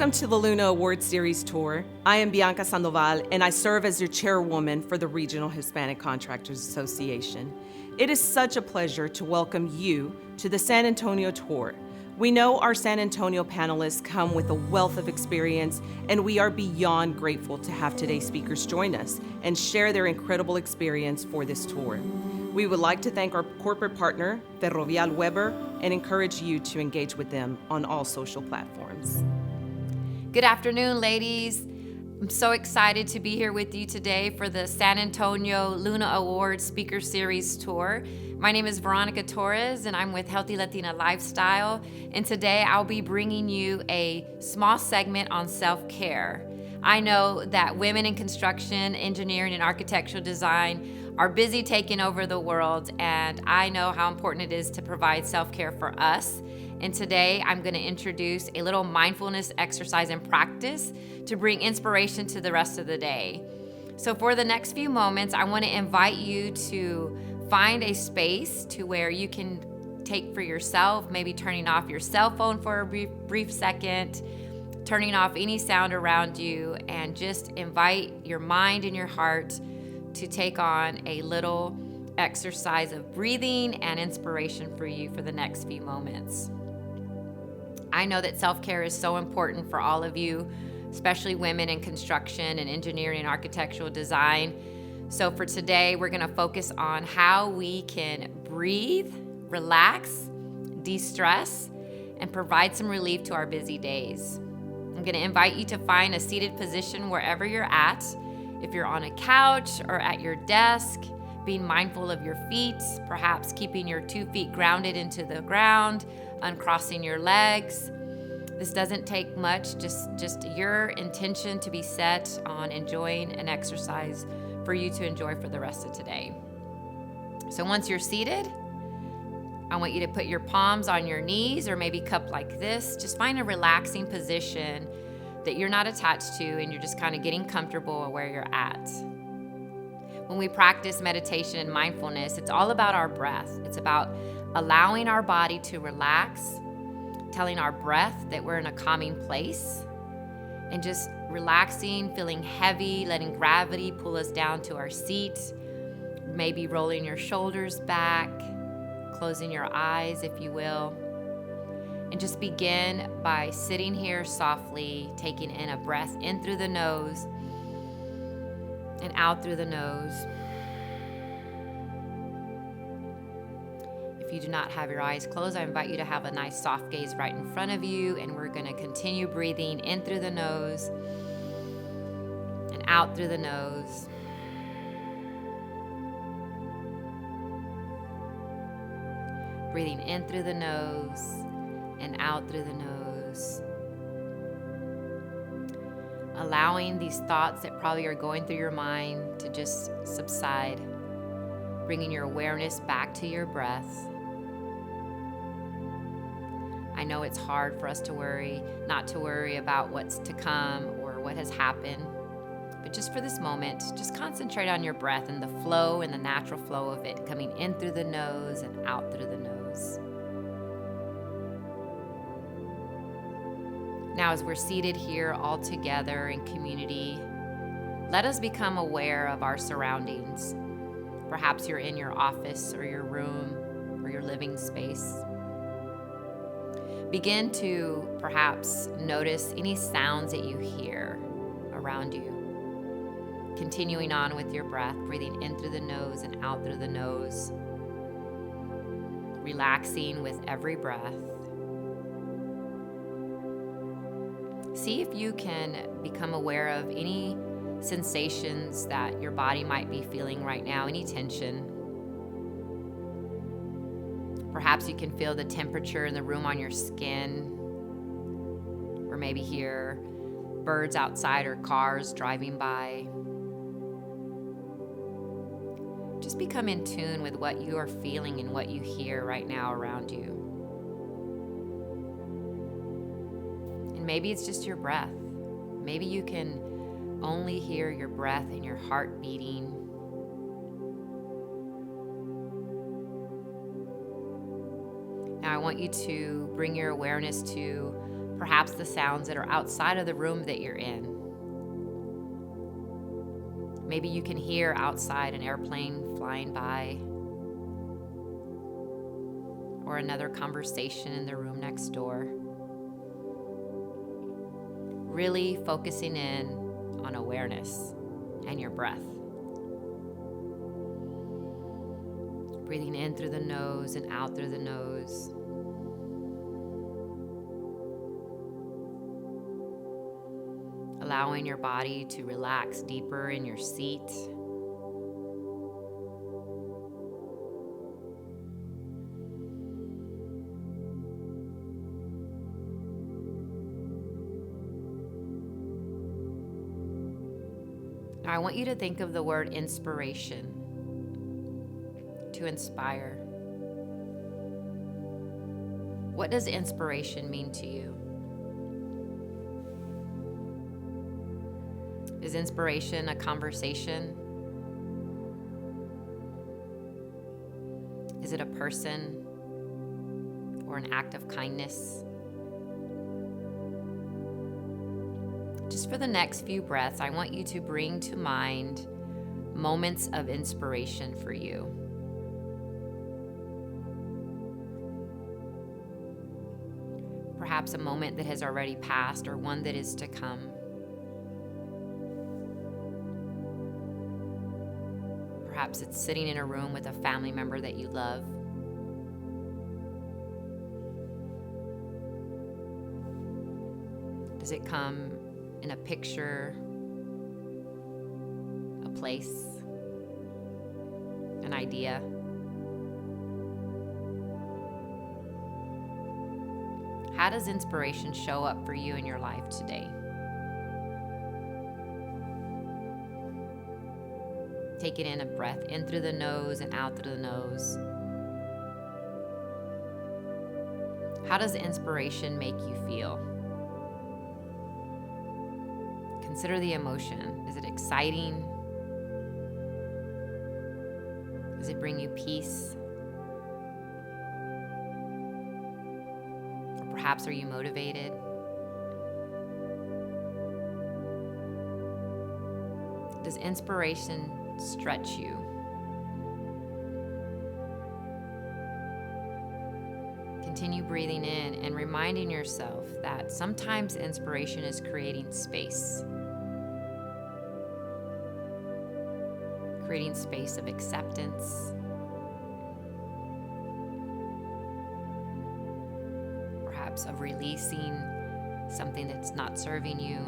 Welcome to the Luna Award Series Tour. I am Bianca Sandoval, and I serve as your chairwoman for the Regional Hispanic Contractors Association. It is such a pleasure to welcome you to the San Antonio Tour. We know our San Antonio panelists come with a wealth of experience, and we are beyond grateful to have today's speakers join us and share their incredible experience for this tour. We would like to thank our corporate partner, Ferrovial Weber, and encourage you to engage with them on all social platforms. Good afternoon, ladies. I'm so excited to be here with you today for the San Antonio Luna Award Speaker Series Tour. My name is Veronica Torres, and I'm with Healthy Latina Lifestyle. And today I'll be bringing you a small segment on self-care. I know that women in construction, engineering, and architectural design are busy taking over the world, and I know how important it is to provide self-care for us. And today I'm going to introduce a little mindfulness exercise and practice to bring inspiration to the rest of the day. So for the next few moments, I want to invite you to find a space to where you can take for yourself, maybe turning off your cell phone for a brief second, turning off any sound around you, and just invite your mind and your heart to take on a little exercise of breathing and inspiration for you for the next few moments. I know that self-care is so important for all of you, especially women in construction and engineering and architectural design. So for today, we're gonna focus on how we can breathe, relax, de-stress, and provide some relief to our busy days. I'm gonna invite you to find a seated position wherever you're at. If you're on a couch or at your desk, being mindful of your feet, perhaps keeping your 2 feet grounded into the ground, uncrossing your legs. This doesn't take much, just your intention to be set on enjoying an exercise for you to enjoy for the rest of today. So once you're seated, I want you to put your palms on your knees or maybe cupped like this. Just find a relaxing position that you're not attached to and you're just kind of getting comfortable where you're at. When we practice meditation and mindfulness, it's all about our breath. It's about allowing our body to relax, telling our breath that we're in a calming place, and just relaxing, feeling heavy, letting gravity pull us down to our seat, maybe rolling your shoulders back, closing your eyes, if you will. And just begin by sitting here softly, taking in a breath in through the nose and out through the nose. If you do not have your eyes closed, I invite you to have a nice soft gaze right in front of you, and we're going to continue breathing in through the nose and out through the nose. Breathing in through the nose and out through the nose. Allowing these thoughts that probably are going through your mind to just subside. Bringing your awareness back to your breath. I know it's hard for us to worry, not to worry about what's to come or what has happened. But just for this moment, just concentrate on your breath and the flow and the natural flow of it coming in through the nose and out through the nose. Now, as we're seated here all together in community, let us become aware of our surroundings. Perhaps you're in your office or your room or your living space. Begin to perhaps notice any sounds that you hear around you. Continuing on with your breath, breathing in through the nose and out through the nose. Relaxing with every breath. See if you can become aware of any sensations that your body might be feeling right now, any tension. Perhaps you can feel the temperature in the room on your skin, or maybe hear birds outside or cars driving by. Just become in tune with what you are feeling and what you hear right now around you. And maybe it's just your breath. Maybe you can only hear your breath and your heart beating. Now I want you to bring your awareness to perhaps the sounds that are outside of the room that you're in. Maybe you can hear outside an airplane flying by, or another conversation in the room next door. Really focusing in on awareness and your breath. Breathing in through the nose and out through the nose. Allowing your body to relax deeper in your seat. Now I want you to think of the word inspiration. To inspire. What does inspiration mean to you? Is inspiration a conversation? Is it a person or an act of kindness? Just for the next few breaths, I want you to bring to mind moments of inspiration for you. Perhaps a moment that has already passed or one that is to come. Perhaps it's sitting in a room with a family member that you love. Does it come in a picture, a place, an idea? How does inspiration show up for you in your life today? Take it in a breath, in through the nose and out through the nose. How does inspiration make you feel? Consider the emotion. Is it exciting? Does it bring you peace? Or perhaps are you motivated? Does inspiration stretch you? Continue breathing in and reminding yourself that sometimes inspiration is creating space. Creating space of acceptance. Perhaps of releasing something that's not serving you.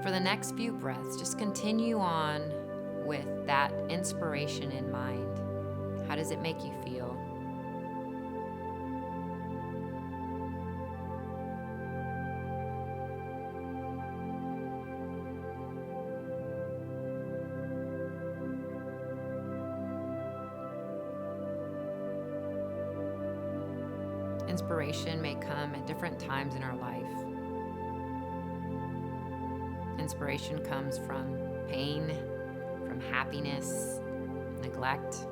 For the next few breaths, just continue on with that inspiration in mind. How does it make you feel? Inspiration may come at different times in our life. Inspiration comes from pain, from happiness, neglect.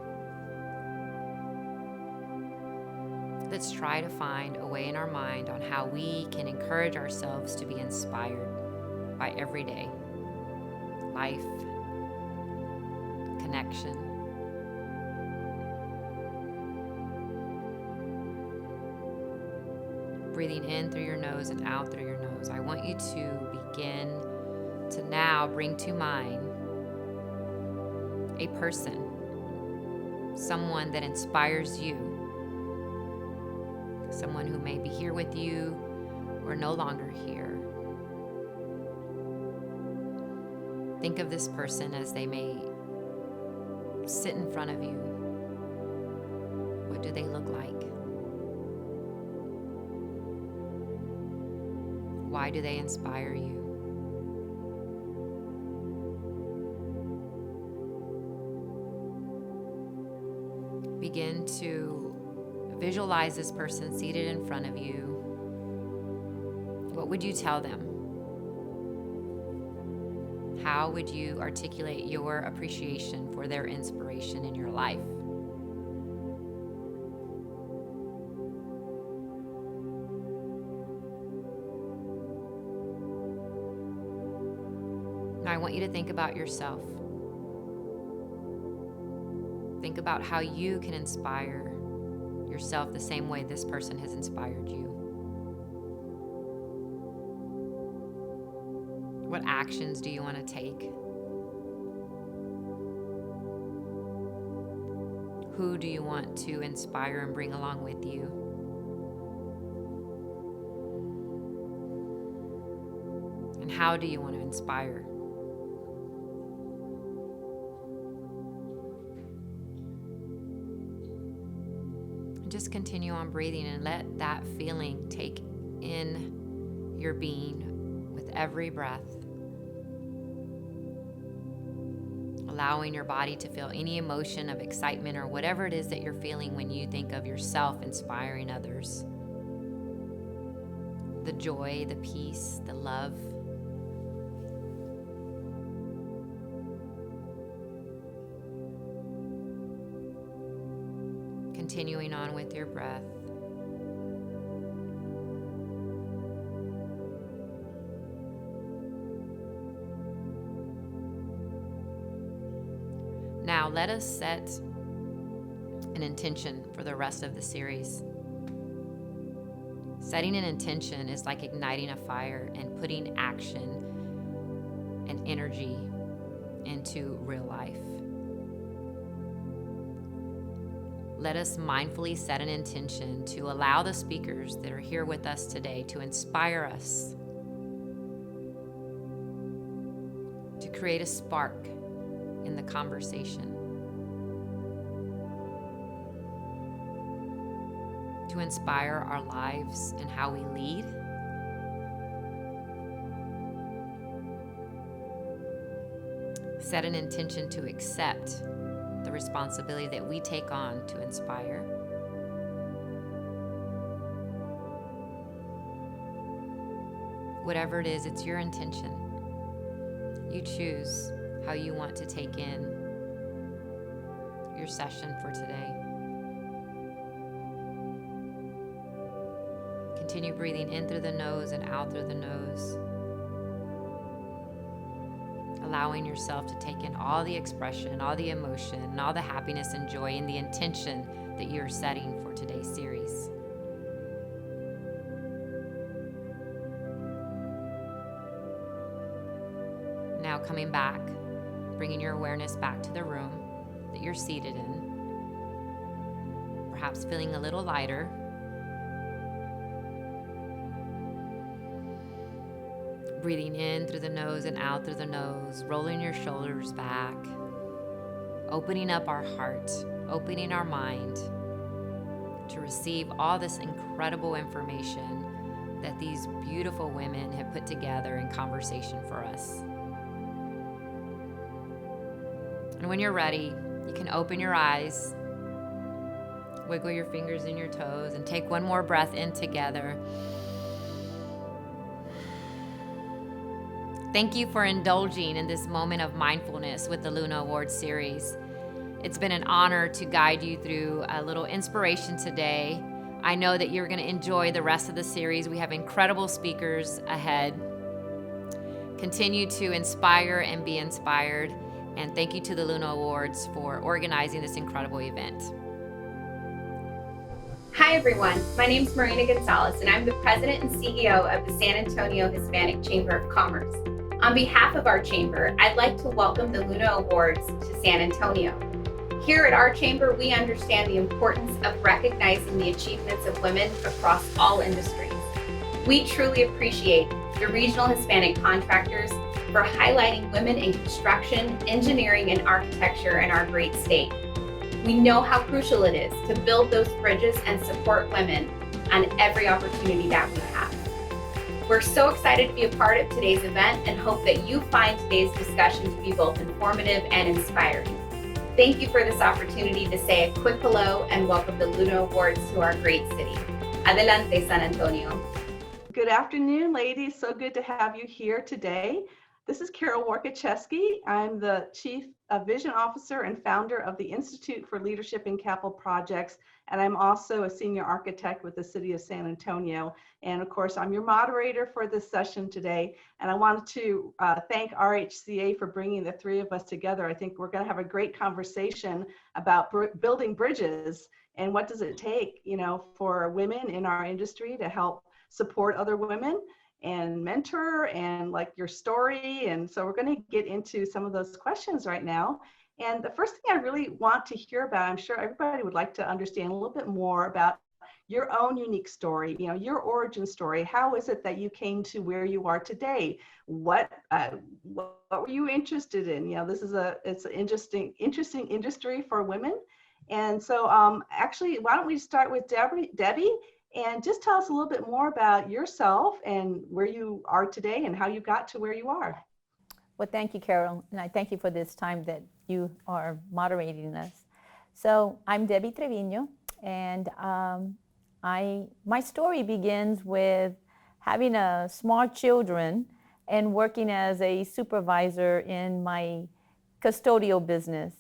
Let's try to find a way in our mind on how we can encourage ourselves to be inspired by everyday life, connection. Breathing in through your nose and out through your nose. I want you to begin to now bring to mind a person, someone that inspires you, someone who may be here with you or no longer here. Think of this person as they may sit in front of you. What do they look like? Why do they inspire you? Begin to visualize this person seated in front of you. What would you tell them? How would you articulate your appreciation for their inspiration in your life? I want you to think about yourself. Think about how you can inspire yourself the same way this person has inspired you. What actions do you want to take? Who do you want to inspire and bring along with you? And how do you want to inspire? Just continue on breathing and let that feeling take in your being with every breath. Allowing your body to feel any emotion of excitement or whatever it is that you're feeling when you think of yourself inspiring others. The joy, the peace, the love. Continuing on with your breath. Now let us set an intention for the rest of the series. Setting an intention is like igniting a fire and putting action and energy into real life. Let us mindfully set an intention to allow the speakers that are here with us today to inspire us, to create a spark in the conversation, to inspire our lives and how we lead, set an intention to accept the responsibility that we take on to inspire. Whatever it is, it's your intention. You choose how you want to take in your session for today. Continue breathing in through the nose and out through the nose. Allowing yourself to take in all the expression, all the emotion, and all the happiness and joy in the intention that you're setting for today's series. Now coming back, bringing your awareness back to the room that you're seated in. Perhaps feeling a little lighter. Breathing in through the nose and out through the nose, rolling your shoulders back, opening up our heart, opening our mind to receive all this incredible information that these beautiful women have put together in conversation for us. And when you're ready, you can open your eyes, wiggle your fingers and your toes, and take one more breath in together. Thank you for indulging in this moment of mindfulness with the Luna Awards series. It's been an honor to guide you through a little inspiration today. I know that you're going to enjoy the rest of the series. We have incredible speakers ahead. Continue to inspire and be inspired. And thank you to the Luna Awards for organizing this incredible event. Hi everyone, my name is Marina Gonzalez and I'm the President and CEO of the San Antonio Hispanic Chamber of Commerce. On behalf of our chamber, I'd like to welcome the Luna Awards to San Antonio. Here at our chamber, we understand the importance of recognizing the achievements of women across all industries. We truly appreciate the regional Hispanic contractors for highlighting women in construction, engineering, and architecture in our great state. We know how crucial it is to build those bridges and support women on every opportunity that we have. We're so excited to be a part of today's event and hope that you find today's discussion to be both informative and inspiring. Thank you for this opportunity to say a quick hello and welcome the Luna Awards to our great city. Adelante, San Antonio. Good afternoon, ladies. So good to have you here today. This is Carol Warkacheski. I'm the Chief Vision Officer and founder of the Institute for Leadership in Capital Projects and I'm also a senior architect with the City of San Antonio. And of course, I'm your moderator for this session today. And I wanted to thank RHCA for bringing the three of us together. I think we're going to have a great conversation about building bridges and what does it take, for women in our industry to help support other women and mentor and like your story. And so we're going to get into some of those questions right now. And the first thing I really want to hear about, I'm sure everybody would like to understand a little bit more about your own unique story, your origin story. How is it that you came to where you are today? What were you interested in? It's an interesting industry for women. And so actually, why don't we start with Debbie, and just tell us a little bit more about yourself and where you are today and how you got to where you are. Well, thank you, Carol, and I thank you for this time that you are moderating us. So I'm Debbie Trevino, and my story begins with having small children and working as a supervisor in my custodial business.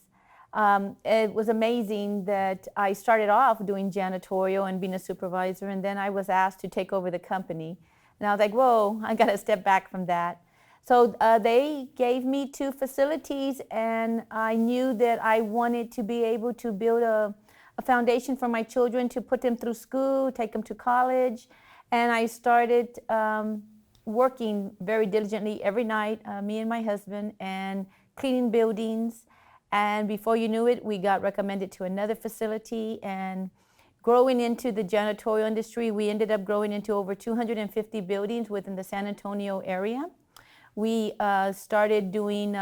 It was amazing that I started off doing janitorial and being a supervisor, and then I was asked to take over the company. And I was like, whoa, I got to step back from that. So they gave me 2 facilities, and I knew that I wanted to be able to build a foundation for my children, to put them through school, take them to college. And I started working very diligently every night, me and my husband, and cleaning buildings. And before you knew it, we got recommended to another facility, and growing into the janitorial industry, we ended up growing into over 250 buildings within the San Antonio area. We started doing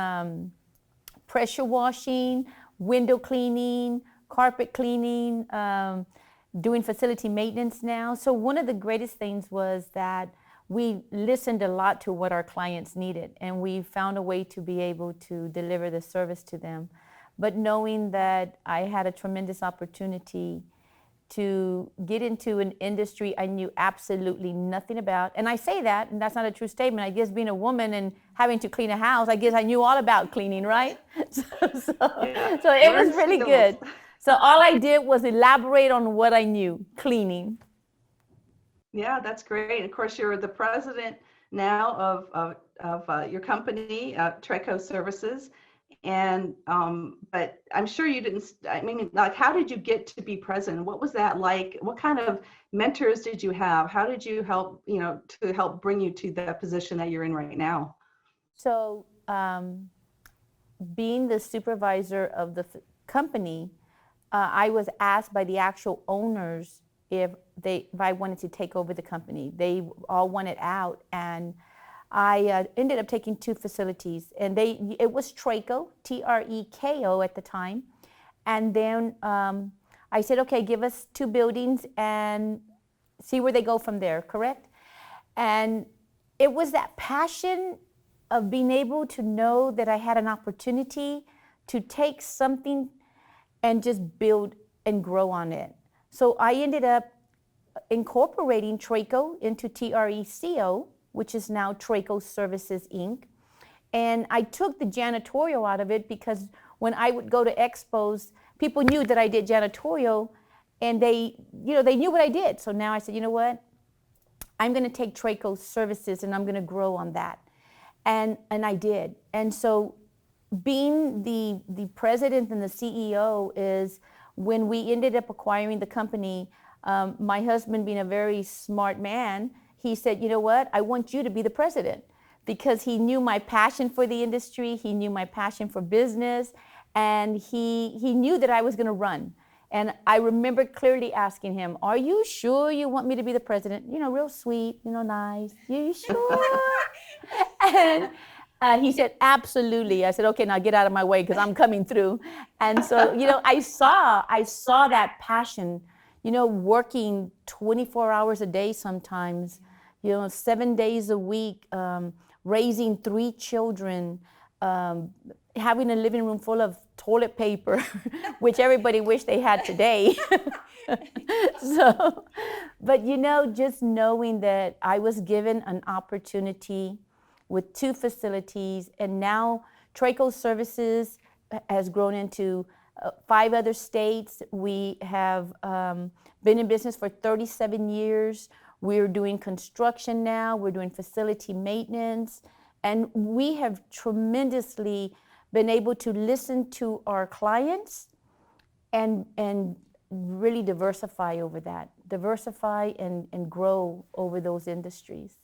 pressure washing, window cleaning, carpet cleaning, doing facility maintenance now. So one of the greatest things was that we listened a lot to what our clients needed, and we found a way to be able to deliver the service to them. But knowing that I had a tremendous opportunity to get into an industry I knew absolutely nothing about. And I say that, and that's not a true statement. I guess being a woman and having to clean a house, I guess I knew all about cleaning, right? So it was really good. So all I did was elaborate on what I knew, cleaning. Yeah, that's great. Of course, you're the president now of your company, Treco Services. And but I'm sure you didn't. I mean, like, how did you get to be president? What was that like? What kind of mentors did you have? How did you help, to help bring you to the position that you're in right now? So, being the supervisor of the company, I was asked by the actual owners if I wanted to take over the company. They all wanted out, and I ended up taking 2 facilities, and it was Treco, Treko at the time. And then I said, okay, give us 2 buildings and see where they go from there, correct? And it was that passion of being able to know that I had an opportunity to take something and just build and grow on it. So I ended up incorporating Treco into Treco, which is now Treco Services, Inc. And I took the janitorial out of it because when I would go to expos, people knew that I did janitorial, and they knew what I did. So now I said, you know what? I'm going to take Treco Services and I'm going to grow on that. And I did. And so being the president and the CEO is when we ended up acquiring the company, my husband being a very smart man, he said, you know what, I want you to be the president, because he knew my passion for the industry, he knew my passion for business, and he knew that I was going to run. And I remember clearly asking him, are you sure you want me to be the president? Real sweet, nice. You sure? And he said, absolutely. I said, okay, now get out of my way because I'm coming through. And so, I saw that passion, working 24 hours a day sometimes, 7 days a week, raising 3 children, having a living room full of toilet paper, which everybody wished they had today. So, but just knowing that I was given an opportunity with 2 facilities, and now Treco Services has grown into 5 other states. We have been in business for 37 years. We're doing construction now. We're doing facility maintenance. And we have tremendously been able to listen to our clients and really diversify over that, diversify and grow over those industries.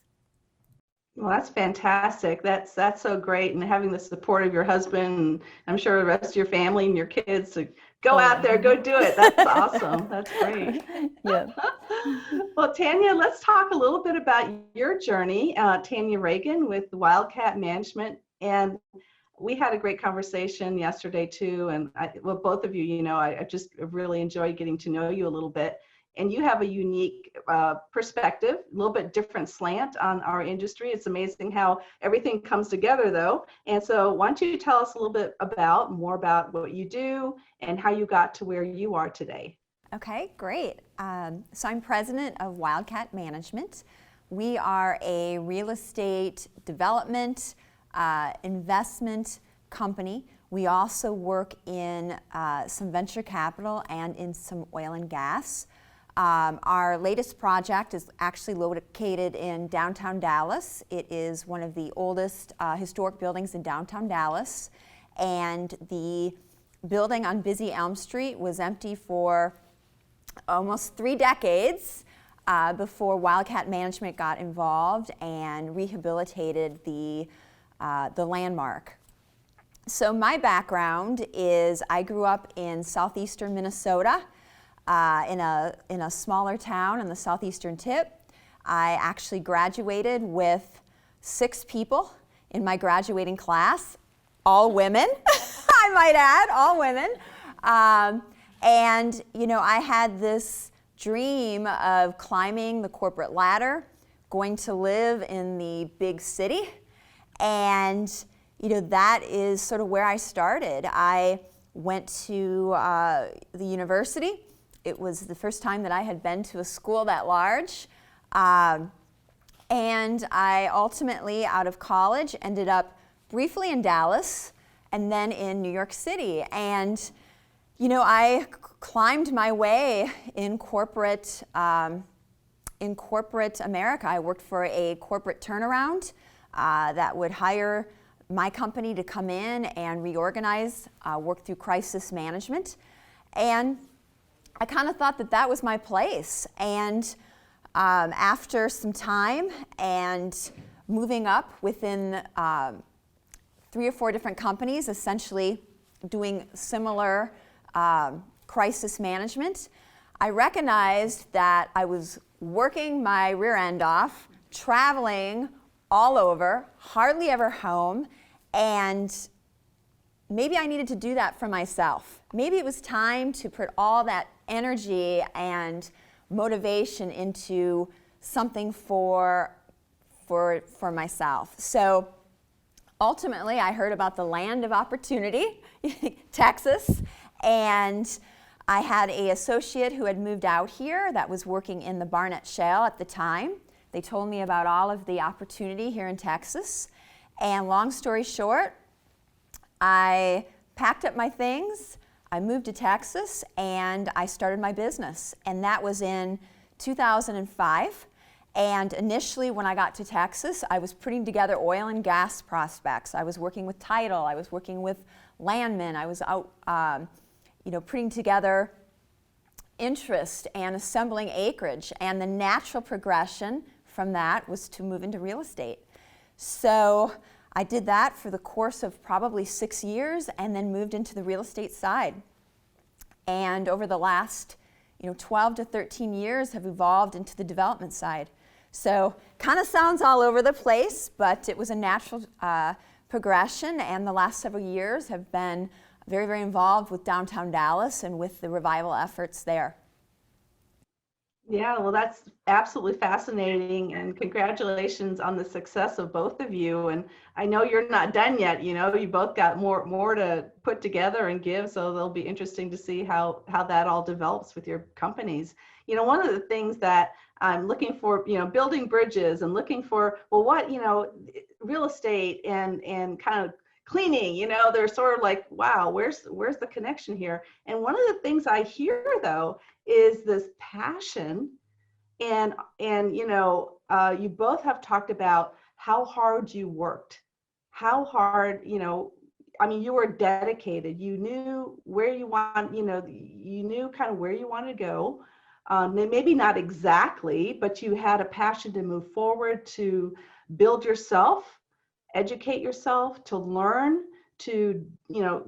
Well, that's fantastic. That's so great. And having the support of your husband, and I'm sure the rest of your family and your kids to go out there, go do it. That's awesome. That's great. Yeah. Well, Tanya, let's talk a little bit about your journey. Tanya Reagan with Wildcat Management. And we had a great conversation yesterday too. And well, both of you, you know, I just really enjoyed getting to know you a little bit. And you have a unique perspective, a little bit different slant on our industry. It's amazing how everything comes together though. And so why don't you tell us a little bit more about what you do and how you got to where you are today? Okay, great. So I'm president of Wildcat Management. We are a real estate development, investment company. We also work in some venture capital and in some oil and gas. Our latest project is actually located in downtown Dallas. It is one of the oldest historic buildings in downtown Dallas. And the building on Busy Elm Street was empty for almost 3 decades before Wildcat Management got involved and rehabilitated the landmark. So my background is I grew up in southeastern Minnesota. In a smaller town in the southeastern tip. I actually graduated with 6 people in my graduating class, all women, I might add, all women. And you know, I had this dream of climbing the corporate ladder, going to live in the big city, and you know, that is sort of where I started. I went to the university. It was the first time that I had been to a school that large. And I ultimately, out of college, ended up briefly in Dallas and then in New York City. And, you know, I climbed my way in corporate America. I worked for a corporate turnaround that would hire my company to come in and reorganize, work through crisis management. And I kind of thought that that was my place. And after some time and moving up within 3 or 4 different companies, essentially doing similar crisis management, I recognized that I was working my rear end off, traveling all over, hardly ever home, and maybe I needed to do that for myself. Maybe it was time to put all that energy and motivation into something for myself. So ultimately, I heard about the land of opportunity, Texas, and I had an associate who had moved out here that was working in the Barnett Shale at the time. They told me about all of the opportunity here in Texas. And long story short, I packed up my things, I moved to Texas, and I started my business. And that was in 2005. And initially, when I got to Texas, I was putting together oil and gas prospects. I was working with title. I was working with landmen. I was out, putting together interest and assembling acreage. And the natural progression from that was to move into real estate. So I did that for the course of probably 6 years and then moved into the real estate side. And over the last 12 to 13 years have evolved into the development side. So kind of sounds all over the place, but it was a natural progression, and the last several years have been very, very involved with downtown Dallas and with the revival efforts there. Yeah, well, that's absolutely fascinating, and congratulations on the success of both of you. And I know you're not done yet. You both got more to put together and give, so it'll be interesting to see how that all develops with your companies. One of the things that I'm looking for, building bridges and looking for, well, what, real estate and kind of cleaning, they're sort of like, wow, where's the connection here? And one of the things I hear though is this passion, and you both have talked about how hard you worked, how hard, I mean, you were dedicated. You knew where you want, you knew kind of where you wanted to go. Maybe not exactly, but you had a passion to move forward, to build yourself, educate yourself, to learn, to,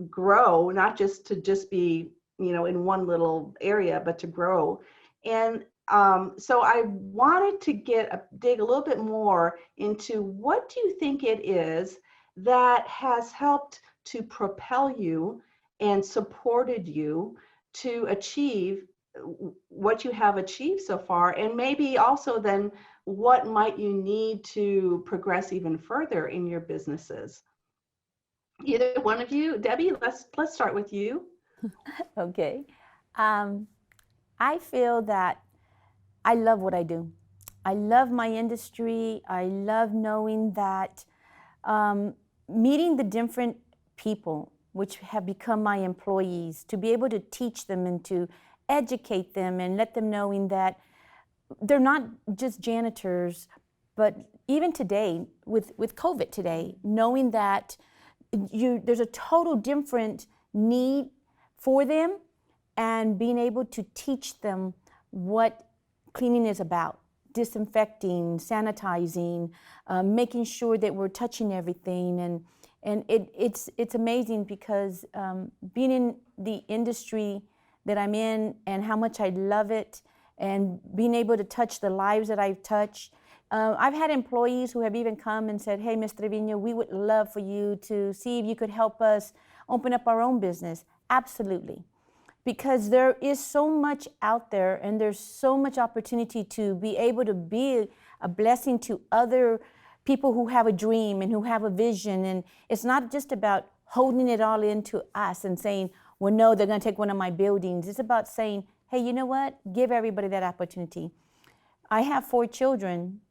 grow, not just to just be, in one little area, but to grow. And so I wanted to dig a little bit more into what do you think it is that has helped to propel you and supported you to achieve what you have achieved so far, and maybe also then what might you need to progress even further in your businesses. Either one of you. Debbie, let's start with you. Okay. I feel that I love what I do. I love my industry. I love knowing that meeting the different people which have become my employees, to be able to teach them and to educate them and let them knowing that they're not just janitors, but even today with COVID today, knowing that there's a total different need for them, and being able to teach them what cleaning is about, disinfecting, sanitizing, making sure that we're touching everything. And it's amazing because being in the industry that I'm in and how much I love it, and being able to touch the lives that I've touched. I've had employees who have even come and said, hey, Ms. Trevino, we would love for you to see if you could help us open up our own business. Absolutely. Because there is so much out there, and there's so much opportunity to be able to be a blessing to other people who have a dream and who have a vision. And it's not just about holding it all into us and saying, well, no, they're going to take one of my buildings. It's about saying, hey, you know what? Give everybody that opportunity. I have 4 children.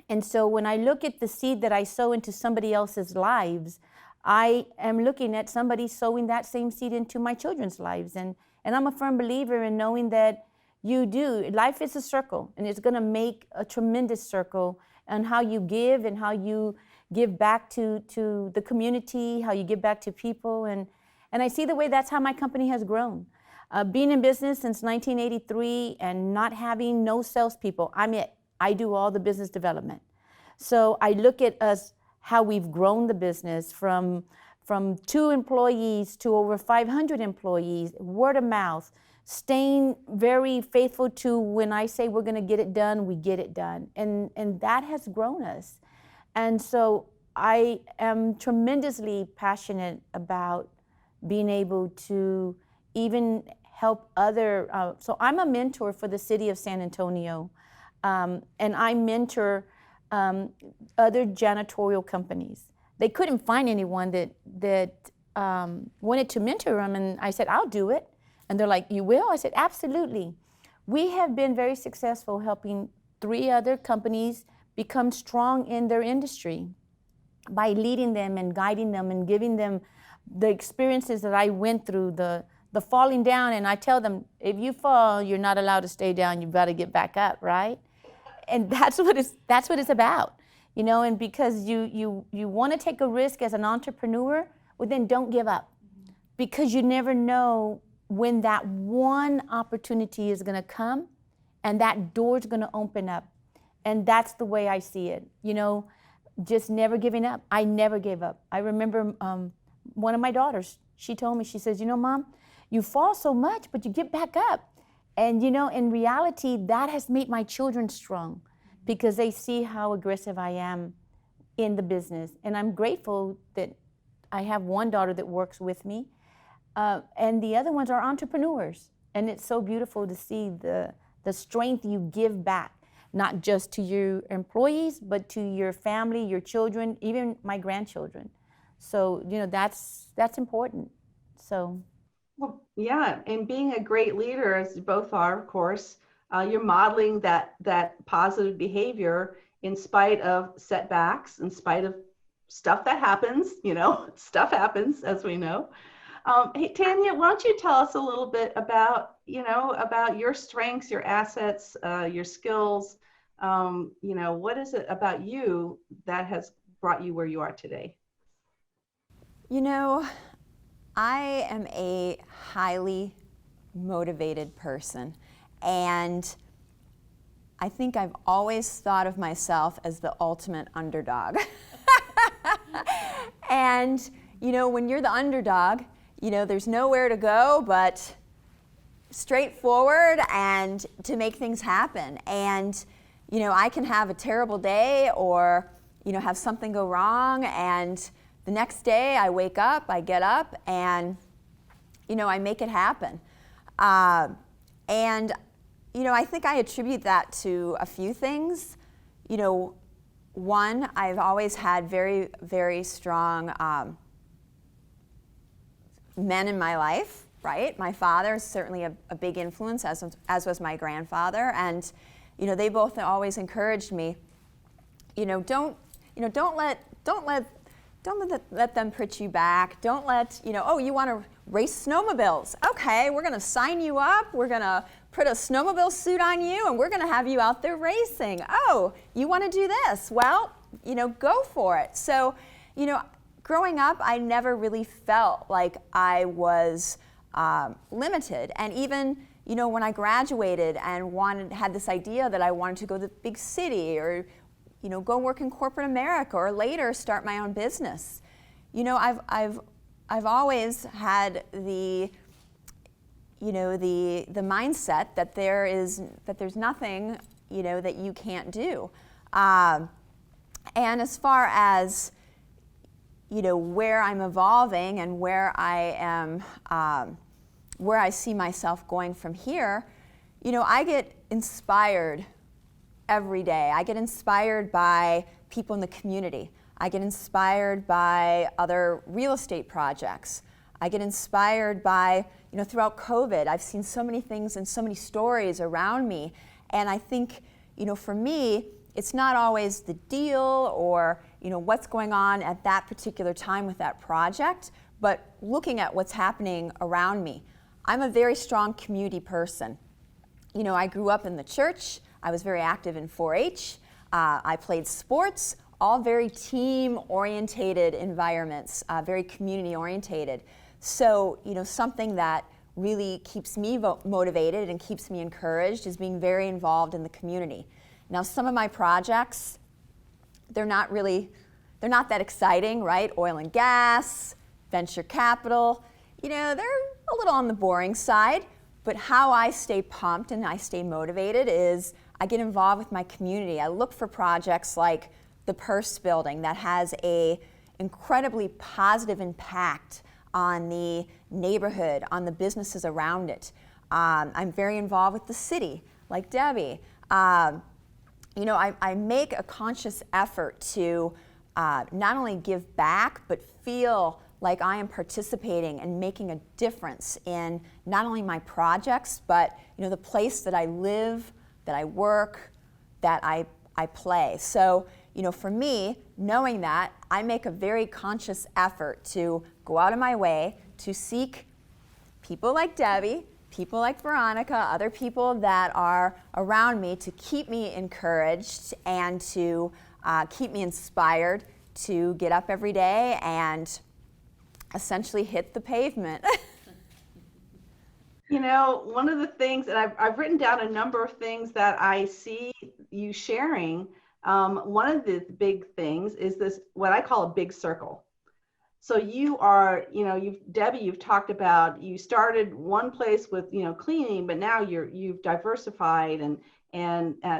And so when I look at the seed that I sow into somebody else's lives, I am looking at somebody sowing that same seed into my children's lives. And I'm a firm believer in knowing that you do. Life is a circle, and it's going to make a tremendous circle on how you give and how you give back to the community, how you give back to people. And I see the way that's how my company has grown. Being in business since 1983 and not having no salespeople, I'm it. I do all the business development. So I look at us, how we've grown the business from 2 employees to over 500 employees, word of mouth, staying very faithful to when I say we're going to get it done, we get it done. And that has grown us. And so I am tremendously passionate about being able to even help other. So I'm a mentor for the city of San Antonio, and I mentor other janitorial companies. They couldn't find anyone that wanted to mentor them, and I said, I'll do it. And they're like, you will? I said, absolutely. We have been very successful helping 3 other companies become strong in their industry by leading them and guiding them and giving them the experiences that I went through, the falling down. And I tell them, if you fall, you're not allowed to stay down. You've got to get back up, right? And that's what it's about, and because you want to take a risk as an entrepreneur, well, then don't give up, because you never know when that one opportunity is going to come and that door is going to open up. And that's the way I see it, just never giving up. I never gave up. I remember one of my daughters, she told me, she says, Mom, you fall so much, but you get back up. And in reality, that has made my children strong, because they see how aggressive I am in the business. And I'm grateful that I have one daughter that works with me, and the other ones are entrepreneurs. And it's so beautiful to see the strength you give back, not just to your employees, but to your family, your children, even my grandchildren. So, that's important. So. Well, yeah, and being a great leader, as you both are, of course, you're modeling that positive behavior in spite of setbacks, in spite of stuff that happens, stuff happens, as we know. Hey, Tanya, why don't you tell us a little bit about, about your strengths, your assets, your skills. What is it about you that has brought you where you are today? I am a highly motivated person, and I think I've always thought of myself as the ultimate underdog. And, when you're the underdog, there's nowhere to go but straight forward and to make things happen. And, I can have a terrible day or, have something go wrong, and the next day I wake up, I get up, and, I make it happen. And, I think I attribute that to a few things. One, I've always had very, very strong men in my life, right? My father is certainly a big influence, as was my grandfather, and they both always encouraged me. Don't let them put you back. Don't let oh, you want to race snowmobiles? Okay, we're going to sign you up. We're going to put a snowmobile suit on you, and we're going to have you out there racing. Oh, you want to do this? Well, go for it. So, growing up, I never really felt like I was limited. And even, when I graduated and had this idea that I wanted to go to the big city or, go work in corporate America or later start my own business, I've always had the mindset that there's nothing, that you can't do. And as far as where I'm evolving and where I am, where I see myself going from here, I get inspired every day. I get inspired by people in the community. I get inspired by other real estate projects. I get inspired by, throughout COVID, I've seen so many things and so many stories around me. And I think, for me, it's not always the deal or, what's going on at that particular time with that project, but looking at what's happening around me. I'm a very strong community person. I grew up in the church. I was very active in 4-H. I played sports, all very team-orientated environments, very community-orientated. So, something that really keeps me motivated and keeps me encouraged is being very involved in the community. Now, some of my projects, they're not that exciting, right? Oil and gas, venture capital, they're a little on the boring side, but how I stay pumped and I stay motivated is I get involved with my community. I look for projects like the Purse Building that has a incredibly positive impact on the neighborhood, on the businesses around it. I'm very involved with the city, like Debbie. I make a conscious effort to not only give back, but feel like I am participating and making a difference in not only my projects, but the place that I live, that I work, that I play. So, for me, knowing that, I make a very conscious effort to go out of my way to seek people like Debbie, people like Veronica, other people that are around me to keep me encouraged and to keep me inspired to get up every day and essentially hit the pavement. One of the things, and I've written down a number of things that I see you sharing. One of the big things is this, what I call a big circle. So you are, Debbie, you've talked about, you started one place with, cleaning, but now you've diversified, and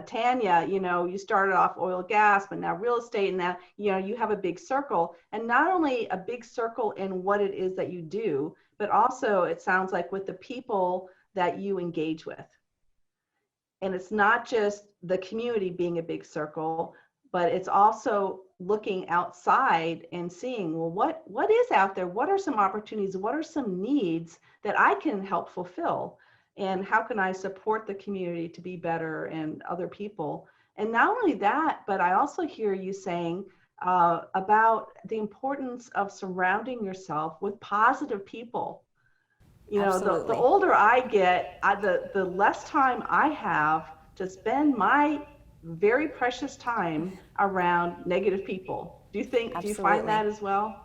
Tanya, you started off oil and gas, but now real estate, and now, you have a big circle, and not only a big circle in what it is that you do, but also it sounds like with the people that you engage with. And it's not just the community being a big circle, but it's also looking outside and seeing, well, what is out there? What are some opportunities? What are some needs that I can help fulfill? And how can I support the community to be better and other people? And not only that, but I also hear you saying, about the importance of surrounding yourself with positive people. You know, the Absolutely. older I get, the less time I have to spend my very precious time around negative people. Do you find Absolutely. that as well?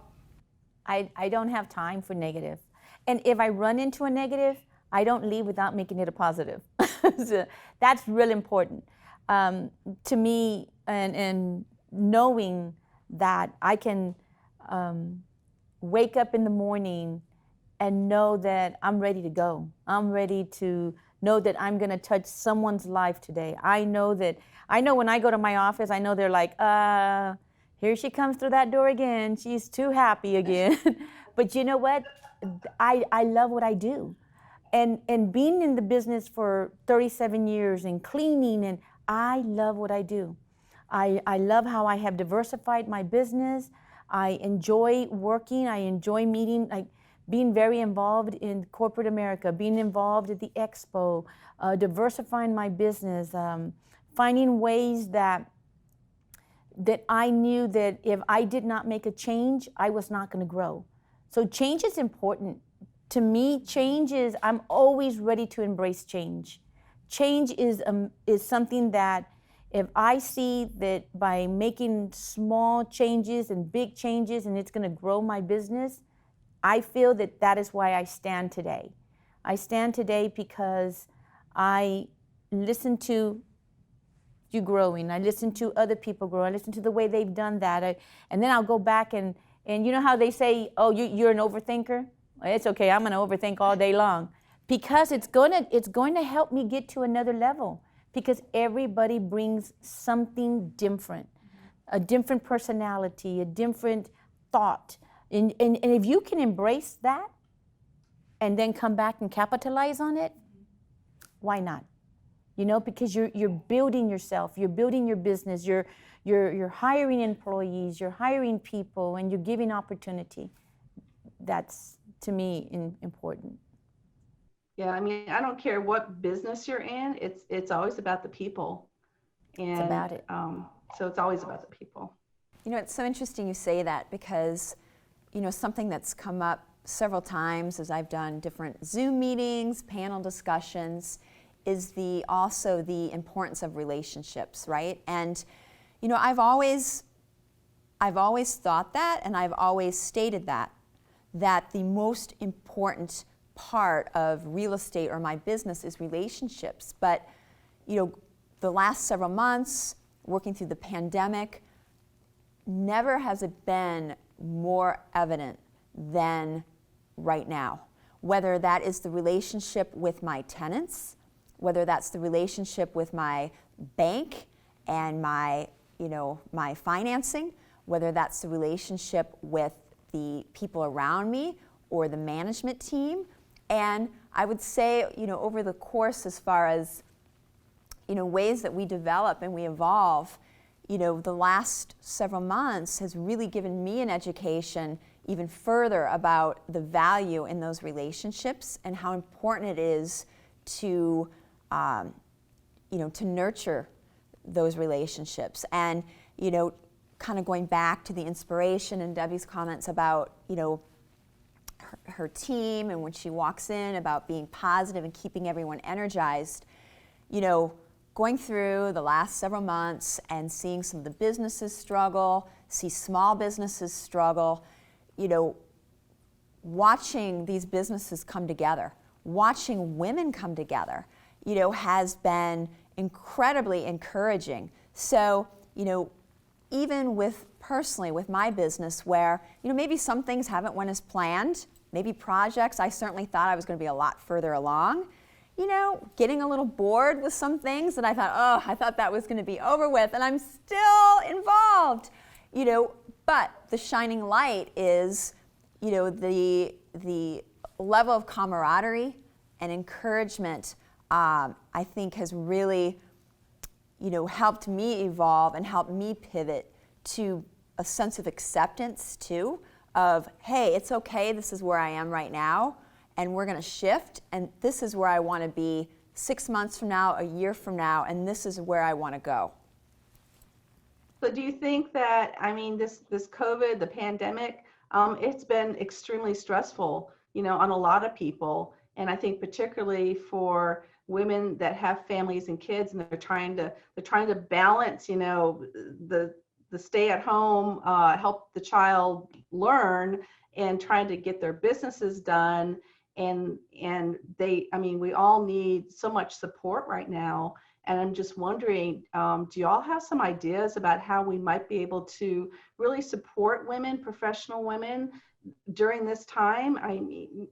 I don't have time for negative. And if I run into a negative, I don't leave without making it a positive. So that's real important to me, and knowing that I can wake up in the morning and know that I'm ready to go. I'm ready to know that I'm going to touch someone's life today. I know when I go to my office, I know they're like, here she comes through that door again. She's too happy again. But you know what? I love what I do. And being in the business for 37 years and cleaning, and I love what I do. I love how I have diversified my business. I enjoy working. I enjoy meeting, like being very involved in corporate America, being involved at the expo, diversifying my business, finding ways that I knew that if I did not make a change, I was not going to grow. So change is important. To me, change is, I'm always ready to embrace change. Change is something that if I see that by making small changes and big changes and it's going to grow my business, I feel that that is why I stand today. I stand today because I listen to you growing. I listen to other people grow. I listen to the way they've done that. And then I'll go back and you know how they say, oh, you're an overthinker? It's okay, I'm going to overthink all day long. Because it's going to help me get to another level. Because everybody brings something different, a different personality, a different thought. And if you can embrace that and then come back and capitalize on it, why not? You know, because you're building yourself, you're building your business, you're hiring employees, you're hiring people, and you're giving opportunity. That's, to me, important. Yeah, I mean, I don't care what business you're in, it's always about the people. And It's about it. So it's always about the people. You know, it's so interesting you say that because, you know, something that's come up several times as I've done different Zoom meetings, panel discussions, is also the importance of relationships, right? And, you know, I've always thought that, and I've always stated that the most important part of real estate or my business is relationships. But, you know, the last several months, working through the pandemic, never has it been more evident than right now. Whether that is the relationship with my tenants, whether that's the relationship with my bank and my financing, whether that's the relationship with the people around me or the management team. And I would say, you know, over the course, as far as, you know, ways that we develop and we evolve, you know, the last several months has really given me an education even further about the value in those relationships and how important it is to, you know, to nurture those relationships. And, you know, kind of going back to the inspiration and Debbie's comments about, you know, her team and when she walks in about being positive and keeping everyone energized, you know, going through the last several months and seeing some of the businesses struggle, see small businesses struggle, you know, watching these businesses come together, watching women come together, you know, has been incredibly encouraging. So, you know, even with personally with my business where, you know, maybe some things haven't went as planned, maybe projects I certainly thought I was going to be a lot further along, you know, getting a little bored with some things that I thought that was going to be over with, and I'm still involved, you know, but the shining light is, you know, the level of camaraderie and encouragement, I think has really, you know, helped me evolve and helped me pivot to a sense of acceptance too, of, hey, it's okay, this is where I am right now, and we're gonna shift, and this is where I wanna be 6 months from now, a year from now, and this is where I wanna go. So So do you think that, I mean, this COVID, the pandemic, it's been extremely stressful, on a lot of people. And I think particularly for women that have families and kids, and they're trying to balance, the stay at home, help the child learn, and trying to get their businesses done. And I mean, we all need so much support right now. And I'm just wondering, do you all have some ideas about how we might be able to really support women, professional women, during this time? I mean,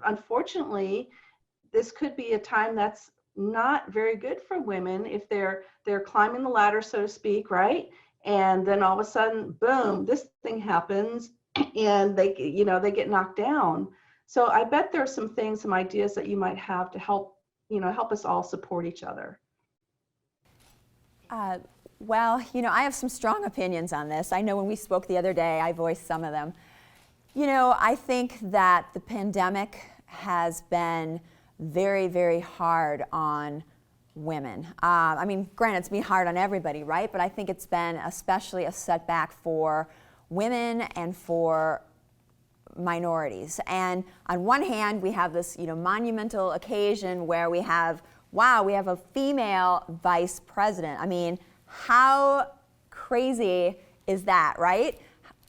unfortunately, this could be a time that's not very good for women if they're climbing the ladder, so to speak, right? And then all of a sudden, boom, this thing happens, and they get knocked down. So I bet there's some things, some ideas that you might have to help us all support each other. Well, I have some strong opinions on this. I know when we spoke the other day, I voiced some of them. I think that the pandemic has been very, very hard on women. I mean, granted, it's been hard on everybody, right? But I think it's been especially a setback for women and for minorities. And on one hand, we have this, monumental occasion where we have a female vice president. I mean, how crazy is that, right?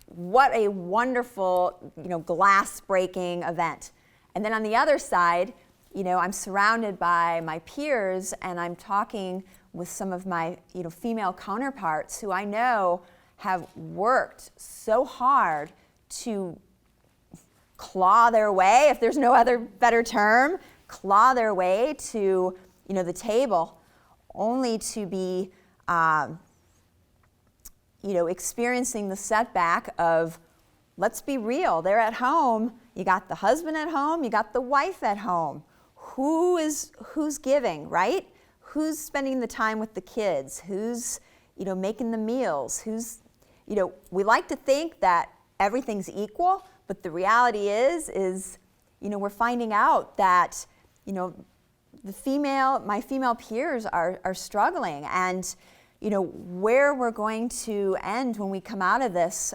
What a wonderful, glass-breaking event. And then on the other side, I'm surrounded by my peers, and I'm talking with some of my, female counterparts who I know have worked so hard to claw their way, if there's no other better term, claw their way to, the table, only to be, experiencing the setback of, let's be real, they're at home, you got the husband at home, you got the wife at home. Who's giving, right? Who's spending the time with the kids? Who's, making the meals? We like to think that everything's equal, but the reality is, we're finding out that, my female peers are struggling, and, where we're going to end when we come out of this,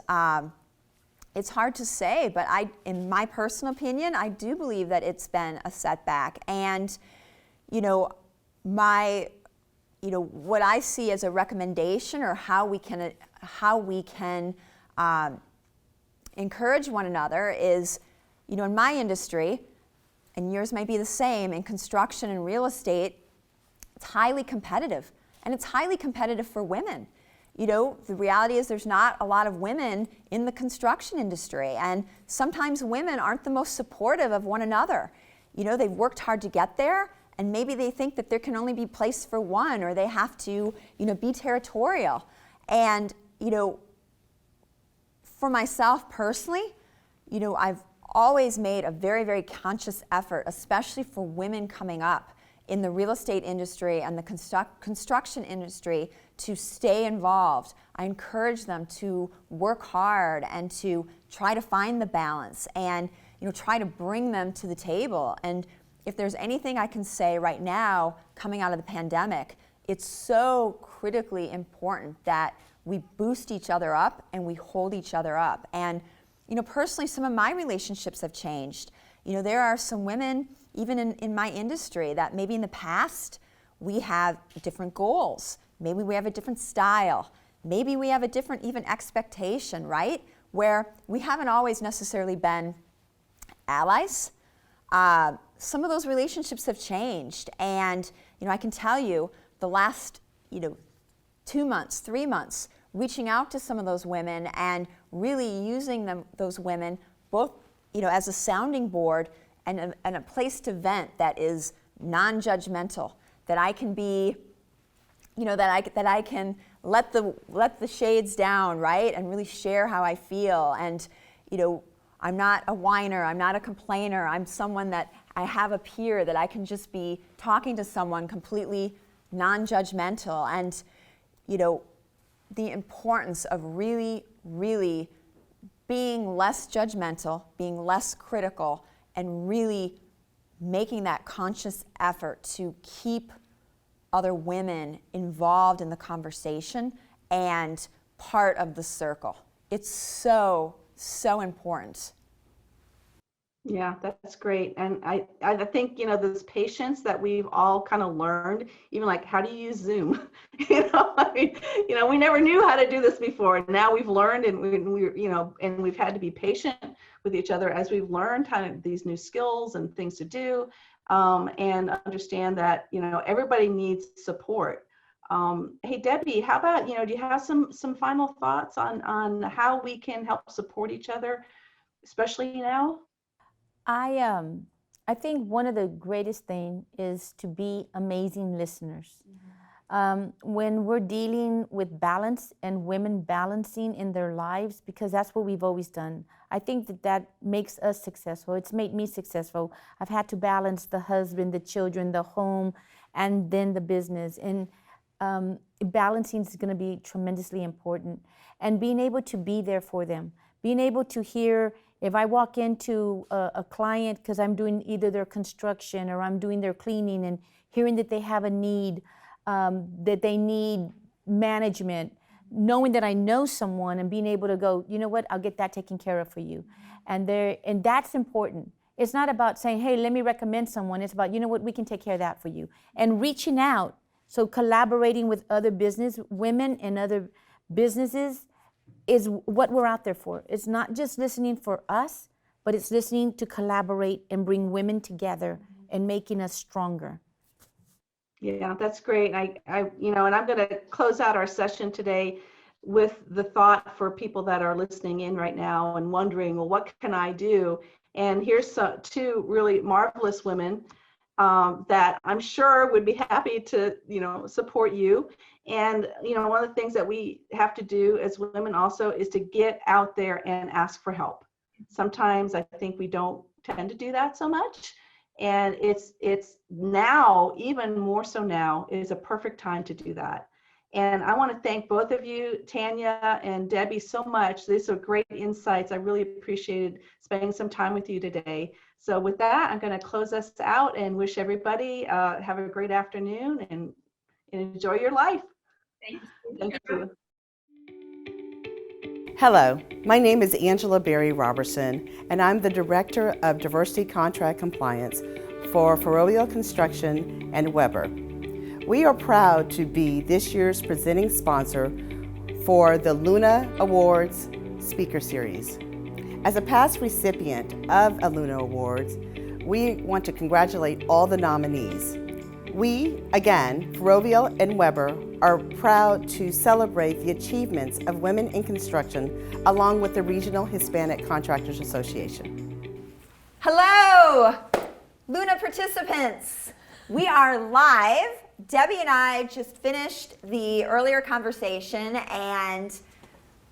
it's hard to say, but in my personal opinion, I do believe that it's been a setback. And, what I see as a recommendation, or how we can encourage one another is, in my industry, and yours may be the same, in construction and real estate, it's highly competitive. And it's highly competitive for women. The reality is there's not a lot of women in the construction industry, and sometimes women aren't the most supportive of one another. They've worked hard to get there, and maybe they think that there can only be place for one, or they have to, be territorial. And, for myself personally, I've always made a very, very conscious effort, especially for women coming up in the real estate industry and the construction industry, to stay involved. I encourage them to work hard and to try to find the balance and try to bring them to the table. And if there's anything I can say right now coming out of the pandemic, it's so critically important that we boost each other up and we hold each other up. And personally, some of my relationships have changed. There are some women, even in my industry, that maybe in the past we have different goals. Maybe we have a different style. Maybe we have a different even expectation, right? Where we haven't always necessarily been allies. Some of those relationships have changed. And, I can tell you the last, 2 months, 3 months, reaching out to some of those women and really using those women both, as a sounding board and a place to vent that is non-judgmental, that I can be, that I can let the shades down, right, and really share how I feel. And I'm not a whiner, I'm not a complainer, I'm someone that I have a peer that I can just be talking to someone completely non-judgmental. And the importance of really, really being less judgmental, being less critical, and really making that conscious effort to keep other women involved in the conversation and part of the circle. It's so, so important. Yeah, that's great. And I think, this patience that we've all kind of learned, even like how do you use Zoom? I mean, we never knew how to do this before. Now we've learned, and and we've had to be patient with each other as we've learned kind of these new skills and things to do, and understand that, everybody needs support. Hey, Debbie, how about, do you have some final thoughts on how we can help support each other, especially now? I think one of the greatest thing is to be amazing listeners. When we're dealing with balance and women balancing in their lives, because that's what we've always done, I think that makes us successful. It's made me successful. I've had to balance the husband, the children, the home, and then the business. And balancing is going to be tremendously important. And being able to be there for them, being able to hear. If I walk into a client because I'm doing either their construction or I'm doing their cleaning, and hearing that they have a need, that they need management, knowing that I know someone and being able to go, you know what, I'll get that taken care of for you. And that's important. It's not about saying, hey, let me recommend someone. It's about, you know what, we can take care of that for you. And reaching out, so collaborating with other business women and other businesses is what we're out there for. It's not just listening for us, but it's listening to collaborate and bring women together and making us stronger. Yeah, that's great. And and I'm going to close out our session today with the thought for people that are listening in right now and wondering, well, what can I do? And here's two really marvelous women that I'm sure would be happy to, support you. And, one of the things that we have to do as women also is to get out there and ask for help. Sometimes I think we don't tend to do that so much. And it's now, even more so now, is a perfect time to do that. And I want to thank both of you, Tanya and Debbie, so much. These are great insights. I really appreciated spending some time with you today. So with that, I'm going to close us out and wish everybody have a great afternoon and enjoy your life. Thank you. Hello, my name is Angela Berry Robertson, and I'm the Director of Diversity Contract Compliance for Ferrovia Construction and Weber. We are proud to be this year's presenting sponsor for the Luna Awards Speaker Series. As a past recipient of a Luna Awards, we want to congratulate all the nominees. We, again, Ferrovia and Weber, are proud to celebrate the achievements of women in construction along with the Regional Hispanic Contractors Association. Hello, Luna participants. We are live. Debbie and I just finished the earlier conversation, and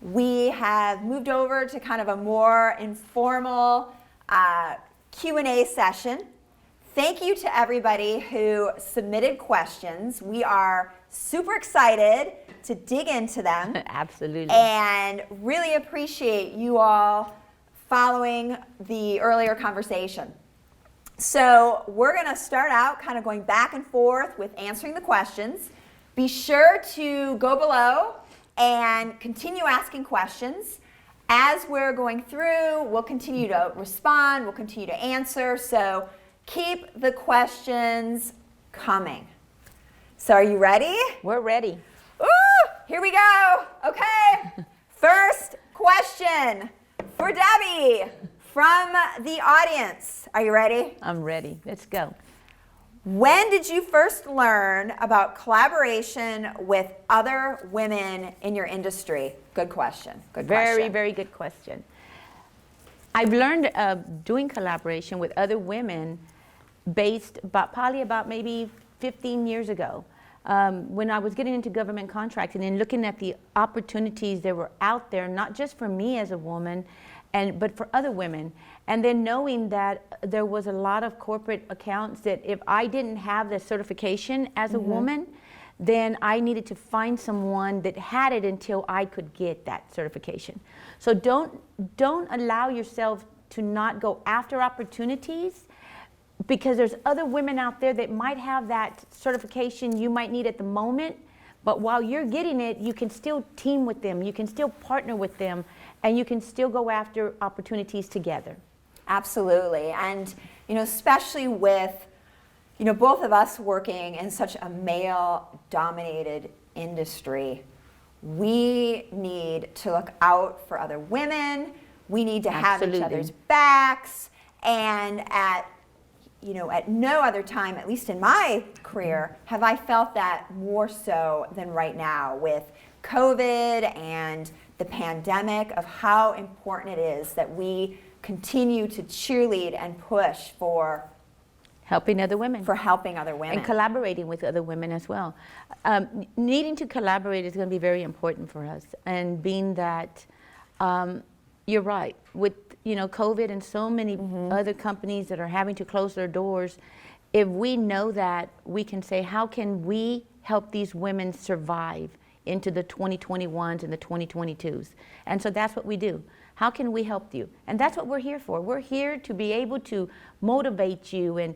we have moved over to kind of a more informal Q&A session. Thank you to everybody who submitted questions. We are super excited to dig into them. Absolutely. And really appreciate you all following the earlier conversation. So we're going to start out kind of going back and forth with answering the questions. Be sure to go below and continue asking questions. As we're going through, we'll continue to respond, we'll continue to answer. So keep the questions coming. So are you ready? We're ready. Ooh, here we go. Okay. First question for Debbie from the audience. Are you ready? I'm ready. Let's go. When did you first learn about collaboration with other women in your industry? Good question. Good question. Very, very good question. I've learned doing collaboration with other women based probably about maybe 15 years ago. When I was getting into government contracting and looking at the opportunities that were out there, not just for me as a woman, but for other women. And then knowing that there was a lot of corporate accounts that if I didn't have the certification as a woman, then I needed to find someone that had it until I could get that certification. So don't allow yourself to not go after opportunities, because there's other women out there that might have that certification you might need at the moment, But while you're getting it, you can still team with them, you can still partner with them, and you can still go after opportunities together. Absolutely. And, especially with, both of us working in such a male-dominated industry, we need to look out for other women. We need to have each other's backs. And at no other time, at least in my career, have I felt that more so than right now with COVID and the pandemic, of how important it is that we continue to cheerlead and push for helping other women. And collaborating with other women as well. Needing to collaborate is going to be very important for us. And being that, you're right, with COVID and so many other companies that are having to close their doors, if we know that, we can say, how can we help these women survive into the 2021s and the 2022s? And so that's what we do. How can we help you? And that's what we're here for. We're here to be able to motivate you and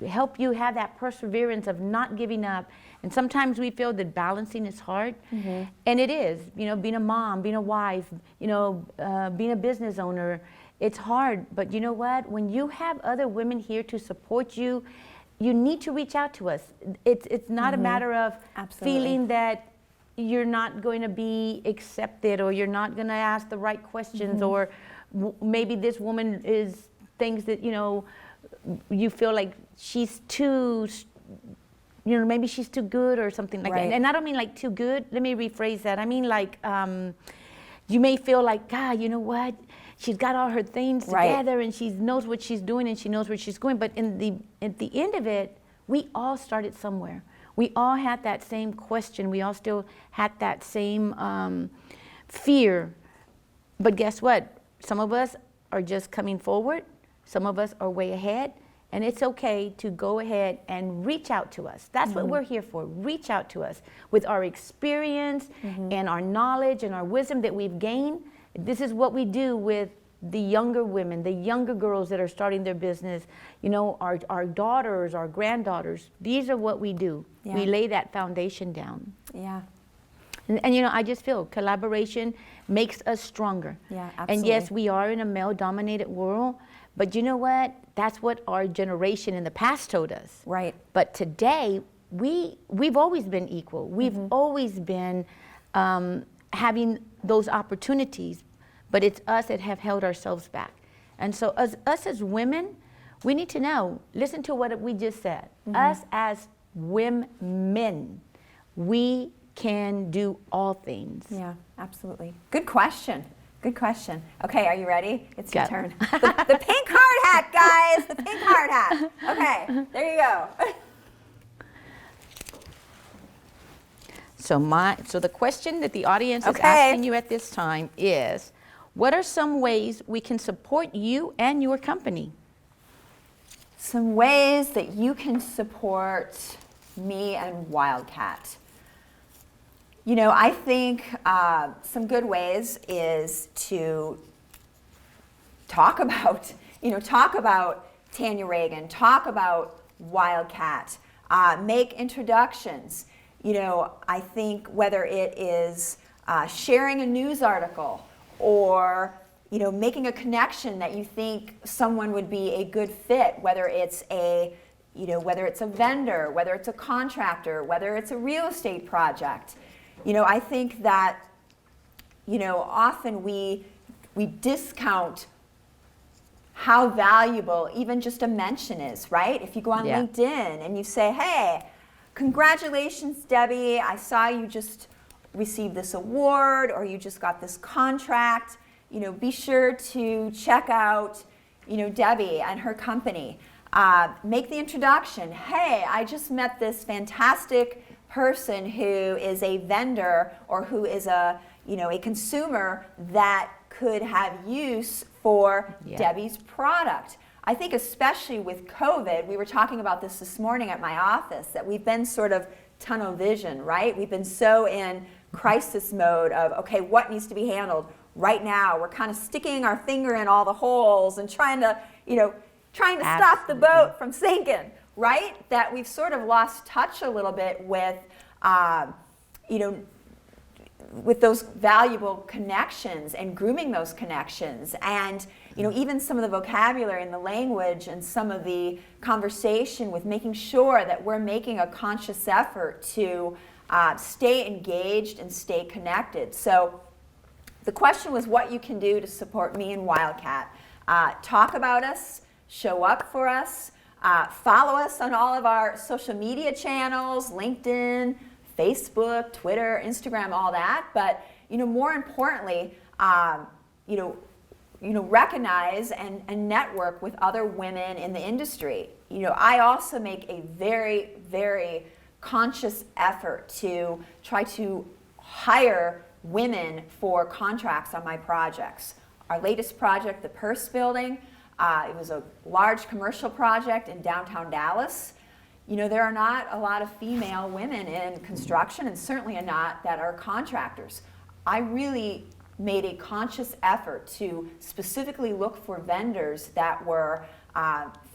help you have that perseverance of not giving up. And sometimes we feel that balancing is hard, and it is. Being a mom, being a wife, being a business owner, it's hard. But you know what? When you have other women here to support you, you need to reach out to us. It's not a matter of feeling that you're not going to be accepted, or you're not going to ask the right questions, or maybe this woman thinks that you feel like she's too, maybe she's too good or something like that. And I don't mean like too good. Let me rephrase that. I mean like you may feel like, God, you know what? She's got all her things together, and she knows what she's doing, and she knows where she's going. But at the end of it, we all started somewhere. We all had that same question. We all still had that same fear. But guess what? Some of us are just coming forward. Some of us are way ahead. And it's okay to go ahead and reach out to us. That's what we're here for. Reach out to us with our experience and our knowledge and our wisdom that we've gained. This is what we do with the younger women, the younger girls that are starting their business, our daughters, our granddaughters. These are what we do. Yeah. We lay that foundation down. Yeah. And I just feel collaboration makes us stronger. Yeah, absolutely. And yes, we are in a male-dominated world, but you know what? That's what our generation in the past told us. Right. But today, we've always been equal. We've always been having those opportunities, but it's us that have held ourselves back. And so us as women, we need to know, listen to what we just said. Us as women, we can do all things. Yeah, absolutely. Good question. Good question. Okay, are you ready? It's your turn. The pink hard hat, guys. The pink hard hat. Okay, there you go. So the question that the audience is asking you at this time is, what are some ways we can support you and your company? Some ways that you can support me and Wildcat. I think some good ways is to talk about Tanya Reagan, talk about Wildcat, make introductions. I think whether it is sharing a news article, or making a connection that you think someone would be a good fit, whether it's a vendor, whether it's a contractor, whether it's a real estate project. I think that often we discount how valuable even just a mention is, right? If you go on LinkedIn and you say, hey, congratulations, Debbie, I saw you just received this award, or you just got this contract, be sure to check out, Debbie and her company. Make the introduction. Hey, I just met this fantastic person who is a vendor, or who is a consumer that could have use for Debbie's product. I think especially with COVID, we were talking about this morning at my office, that we've been sort of tunnel vision, right? We've been so in crisis mode of, okay, what needs to be handled right now? We're kind of sticking our finger in all the holes and trying to stop the boat from sinking, right? That we've sort of lost touch a little bit with with those valuable connections and grooming those connections, and even some of the vocabulary and the language and some of the conversation, with making sure that we're making a conscious effort to stay engaged and stay connected. So the question was what you can do to support me and Wildcat. Talk about us, show up for us, follow us on all of our social media channels, LinkedIn, Facebook, Twitter, Instagram, all that. But more importantly, recognize and network with other women in the industry. I also make a very, very conscious effort to try to hire women for contracts on my projects. Our latest project, the Purse Building, it was a large commercial project in downtown Dallas. There are not a lot of female women in construction, and certainly not that are contractors. I really made a conscious effort to specifically look for vendors that were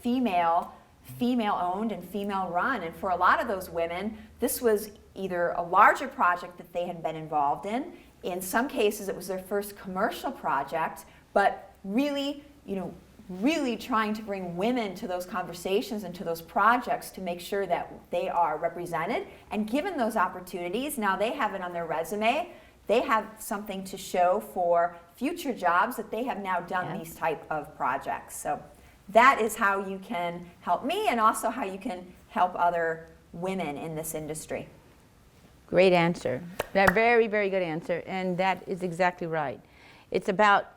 female-owned and female-run. And for a lot of those women, this was either a larger project that they had been involved in. In some cases, it was their first commercial project, but really trying to bring women to those conversations and to those projects to make sure that they are represented and given those opportunities. Now they have it on their resume. They have something to show for future jobs that they have now done these type of projects. So that is how you can help me, and also how you can help other women in this industry. Great answer. That very, very good answer, and that is exactly right. It's about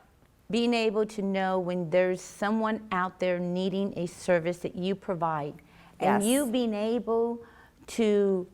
being able to know when there's someone out there needing a service that you provide, and you being able to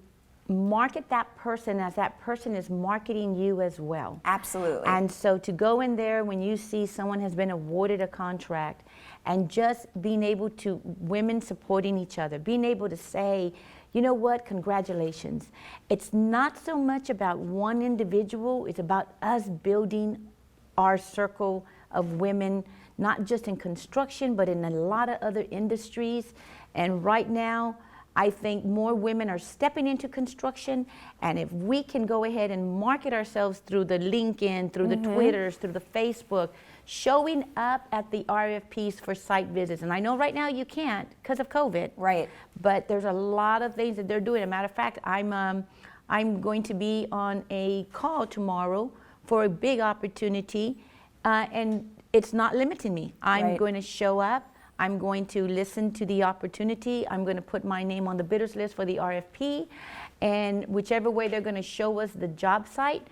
market that person as that person is marketing you as well. Absolutely. And so to go in there when you see someone has been awarded a contract, and just being able to, women supporting each other, being able to say, you know what, congratulations. It's not so much about one individual, it's about us building our circle of women, not just in construction, but in a lot of other industries. And right now, I think more women are stepping into construction, and if we can go ahead and market ourselves through the LinkedIn, through the Twitters, through the Facebook, showing up at the RFPs for site visits. And I know right now you can't because of COVID. Right. But there's a lot of things that they're doing. As a matter of fact, I'm going to be on a call tomorrow for a big opportunity, and it's not limiting me. I'm going to show up. I'm going to listen to the opportunity. I'm going to put my name on the bidders list for the RFP, and whichever way they're going to show us the job site,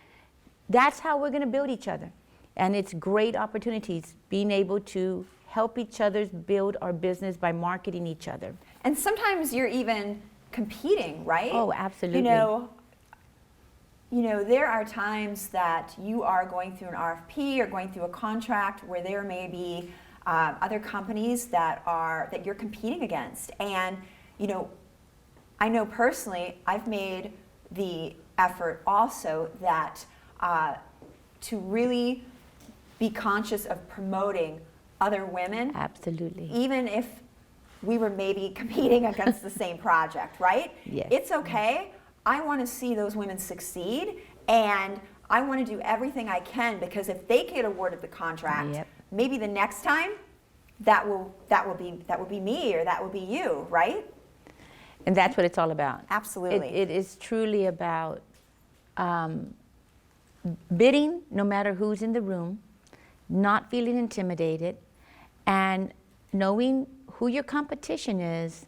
that's how we're going to build each other. And it's great opportunities, being able to help each other build our business by marketing each other. And sometimes you're even competing, right? Oh, absolutely. There are times that you are going through an RFP or going through a contract where there may be other companies that you're competing against. And I know personally, I've made the effort also that to really be conscious of promoting other women. Absolutely. Even if we were maybe competing against the same project, right? Yes. It's okay. I want to see those women succeed, and I want to do everything I can, because if they get awarded the contract, maybe the next time that will be me, or that will be you, right? And that's what it's all about. Absolutely. It is truly about bidding, no matter who's in the room, not feeling intimidated, and knowing who your competition is,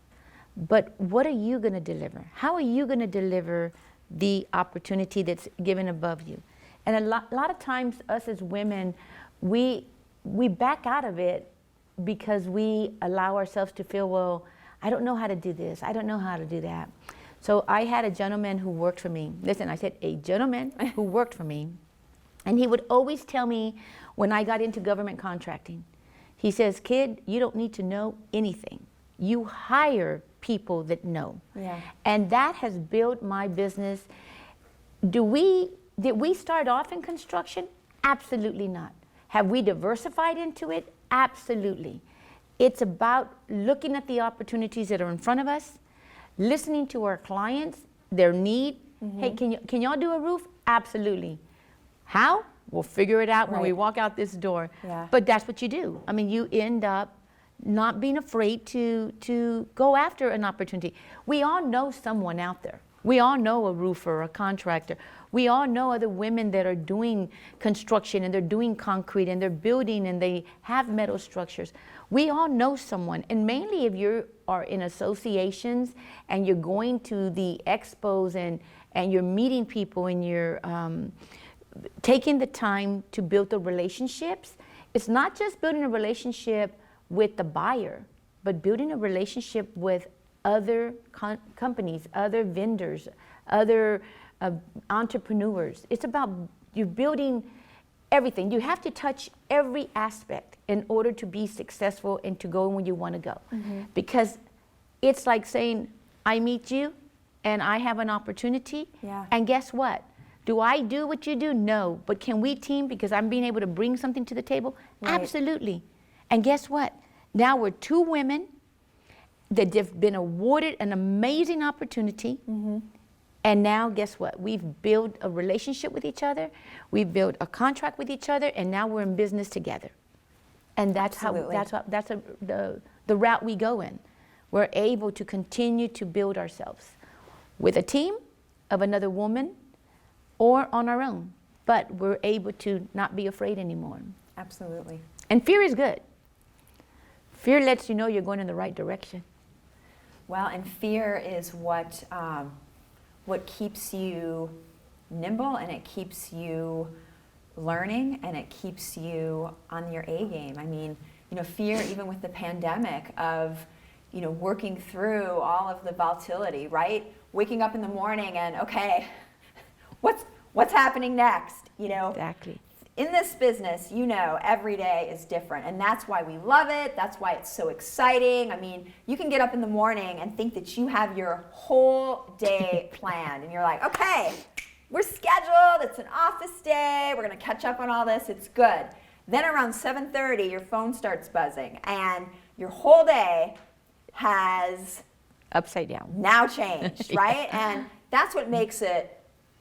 but what are you going to deliver? How are you going to deliver the opportunity that's given above you? And a lot of times, us as women, we back out of it because we allow ourselves to feel, well, I don't know how to do this. I don't know how to do that. So I had a gentleman who worked for me. Listen, I said a gentleman who worked for me. And he would always tell me when I got into government contracting, he says, kid, you don't need to know anything. You hire people that know. Yeah. And that has built my business. Did we start off in construction? Absolutely not. Have we diversified into it? Absolutely. It's about looking at the opportunities that are in front of us, listening to our clients, their need, Hey, can y'all do a roof? Absolutely. How? We'll figure it out when we Right. walk out this door. Yeah. But that's what you do. I mean, you end up not being afraid to go after an opportunity. We all know someone out there. We all know a roofer, a contractor. We all know other women that are doing construction and they're doing concrete and they're building and they have metal structures. We all know someone. And mainly if you are in associations and you're going to the expos and you're meeting people and you're taking the time to build the relationships, it's not just building a relationship with the buyer, but building a relationship with other companies, other vendors, other entrepreneurs. It's about you building everything. You have to touch every aspect in order to be successful and to go when you want to go. Because it's like saying, I meet you and I have an opportunity. Yeah. And guess what? Do I do what you do? No. But can we team because I'm being able to bring something to the table? Right. Absolutely. And guess what? Now we're two women that have been awarded an amazing opportunity. And now guess what? We've built a relationship with each other. We've built a contract with each other, and now we're in business together. And that's Absolutely. the route we go in. We're able to continue to build ourselves with a team of another woman or on our own. But we're able to not be afraid anymore. Absolutely. And fear is good. Fear lets you know you're going in the right direction. Well, and fear is what keeps you nimble, and it keeps you learning, and it keeps you on your A game. I mean, fear, even with the pandemic, of working through all of the volatility, right? Waking up in the morning and okay, what's happening next? Exactly. In this business, every day is different, and that's why we love it. That's why it's so exciting. I mean, you can get up in the morning and think that you have your whole day planned, and you're like, okay, we're scheduled. It's an office day. We're gonna catch up on all this. It's good. Then around 7:30, your phone starts buzzing, and your whole day has Upside down. now changed, right? And that's what makes it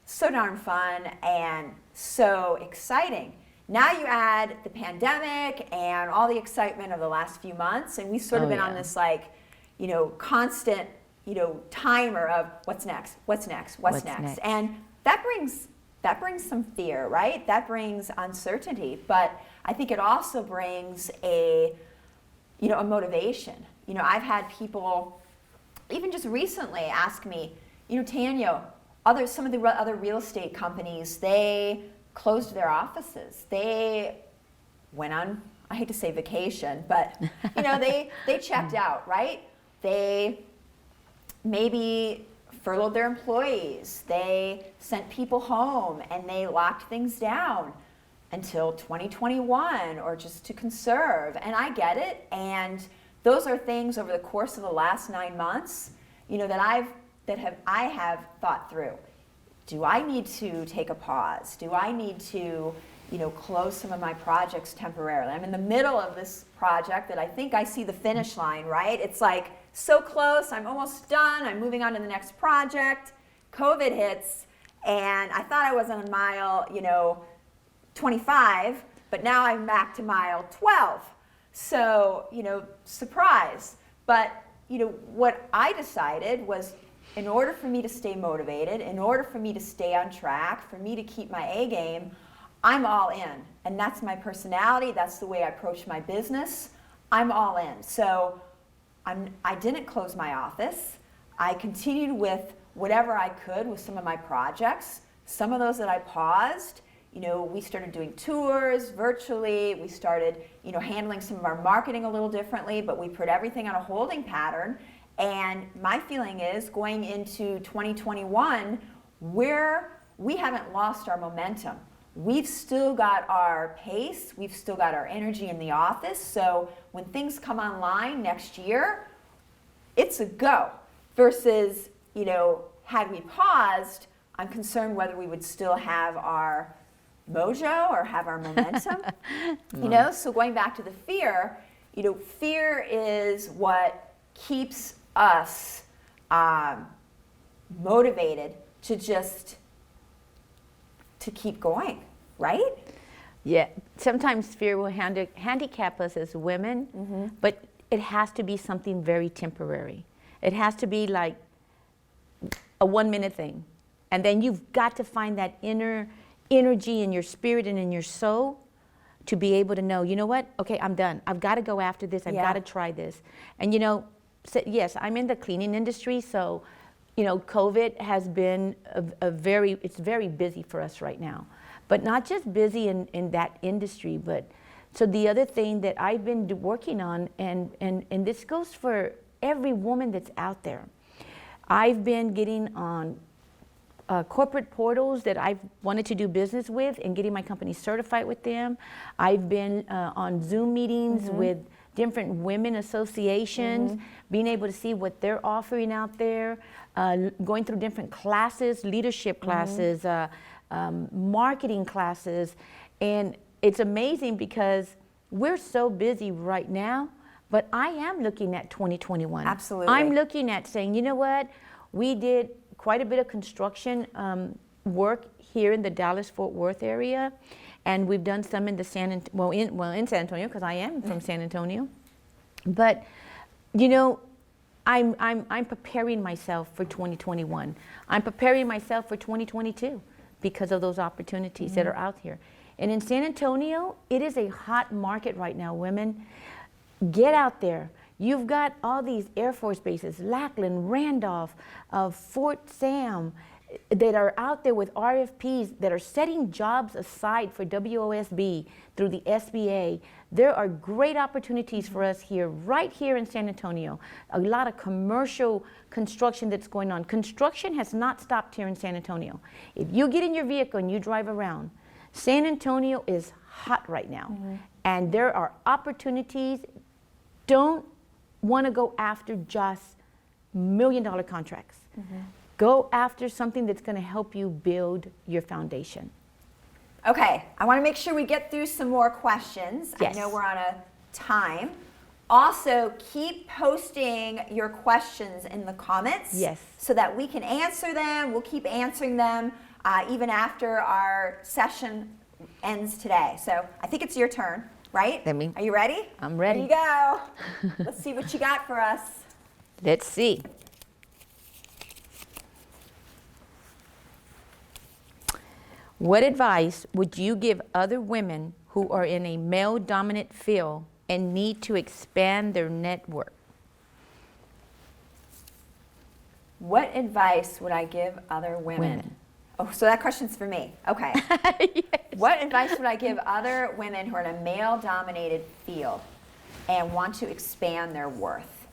so darn fun and so exciting. Now you add the pandemic and all the excitement of the last few months, and we've sort of been on this constant, timer of what's next, what's next. And that brings some fear, right? That brings uncertainty, but I think it also brings a motivation. I've had people even just recently ask me, Tanya, some of the other real estate companies, they closed their offices. They went on, I hate to say vacation, but they checked out, right? They maybe furloughed their employees. They sent people home and they locked things down until 2021 or just to conserve. And I get it. And those are things over the course of the last 9 months, that I have thought through. Do I need to take a pause? Do I need to, close some of my projects temporarily? I'm in the middle of this project that I think I see the finish line, right? It's like so close, I'm almost done, I'm moving on to the next project. COVID hits, and I thought I was on mile, 25, but now I'm back to mile 12. So, surprise. But, what I decided was, in order for me to stay motivated, in order for me to stay on track, for me to keep my A game, I'm all in. And that's my personality. That's the way I approach my business. I'm all in. So I didn't close my office. I continued with whatever I could with some of my projects. Some of those that I paused, we started doing tours virtually. We started, handling some of our marketing a little differently, but we put everything on a holding pattern. And my feeling is going into 2021, we haven't lost our momentum. We've still got our pace, we've still got our energy in the office. So when things come online next year, it's a go. Versus, had we paused, I'm concerned whether we would still have our mojo or have our momentum. So going back to the fear, fear is what keeps us motivated to keep going, right? Yeah, sometimes fear will handicap us as women, but it has to be something very temporary. It has to be like a 1-minute thing. And then you've got to find that inner energy in your spirit and in your soul to be able to know, you know what? Okay, I'm done. I've got to go after this. I've got to try this. And you know, so yes, I'm in the cleaning industry, so you know, COVID has been it's very busy for us right now. But not just busy in that industry, but so the other thing that I've been working on, and this goes for every woman that's out there, I've been getting on corporate portals that I've wanted to do business with and getting my company certified with them. I've been on Zoom meetings with different women associations, being able to see what they're offering out there, going through different classes, leadership classes, marketing classes. And it's amazing because we're so busy right now, but I am looking at 2021. Absolutely. I'm looking at saying, you know what, we did quite a bit of construction work here in the Dallas-Fort Worth area, and we've done some in the in San Antonio, because I am from San Antonio. But you know, I'm preparing myself for 2021. I'm preparing myself for 2022 because of those opportunities that are out here. And in San Antonio, it is a hot market right now, women. Get out there. You've got all these Air Force bases, Lackland, Randolph, Fort Sam, that are out there with RFPs that are setting jobs aside for WOSB through the SBA. There are great opportunities for us here, right here in San Antonio. A lot of commercial construction that's going on. Construction has not stopped here in San Antonio. If you get in your vehicle and you drive around, San Antonio is hot right now. And there are opportunities. Don't want to go after just $1 million contracts. Go after something that's going to help you build your foundation. Okay, I want to make sure we get through some more questions. Yes. I know we're on a time. Also, keep posting your questions in the comments. Yes. So that we can answer them. We'll keep answering them even after our session ends today. So I think it's your turn, right? Are you ready? I'm ready. Here you go. Let's see what you got for us. Let's see. What advice would you give other women who are in a male-dominant field and need to expand their network? What advice would I give other women? Oh, so that question's for me. Okay. Yes. What advice would I give other women who are in a male-dominated field and want to expand their worth?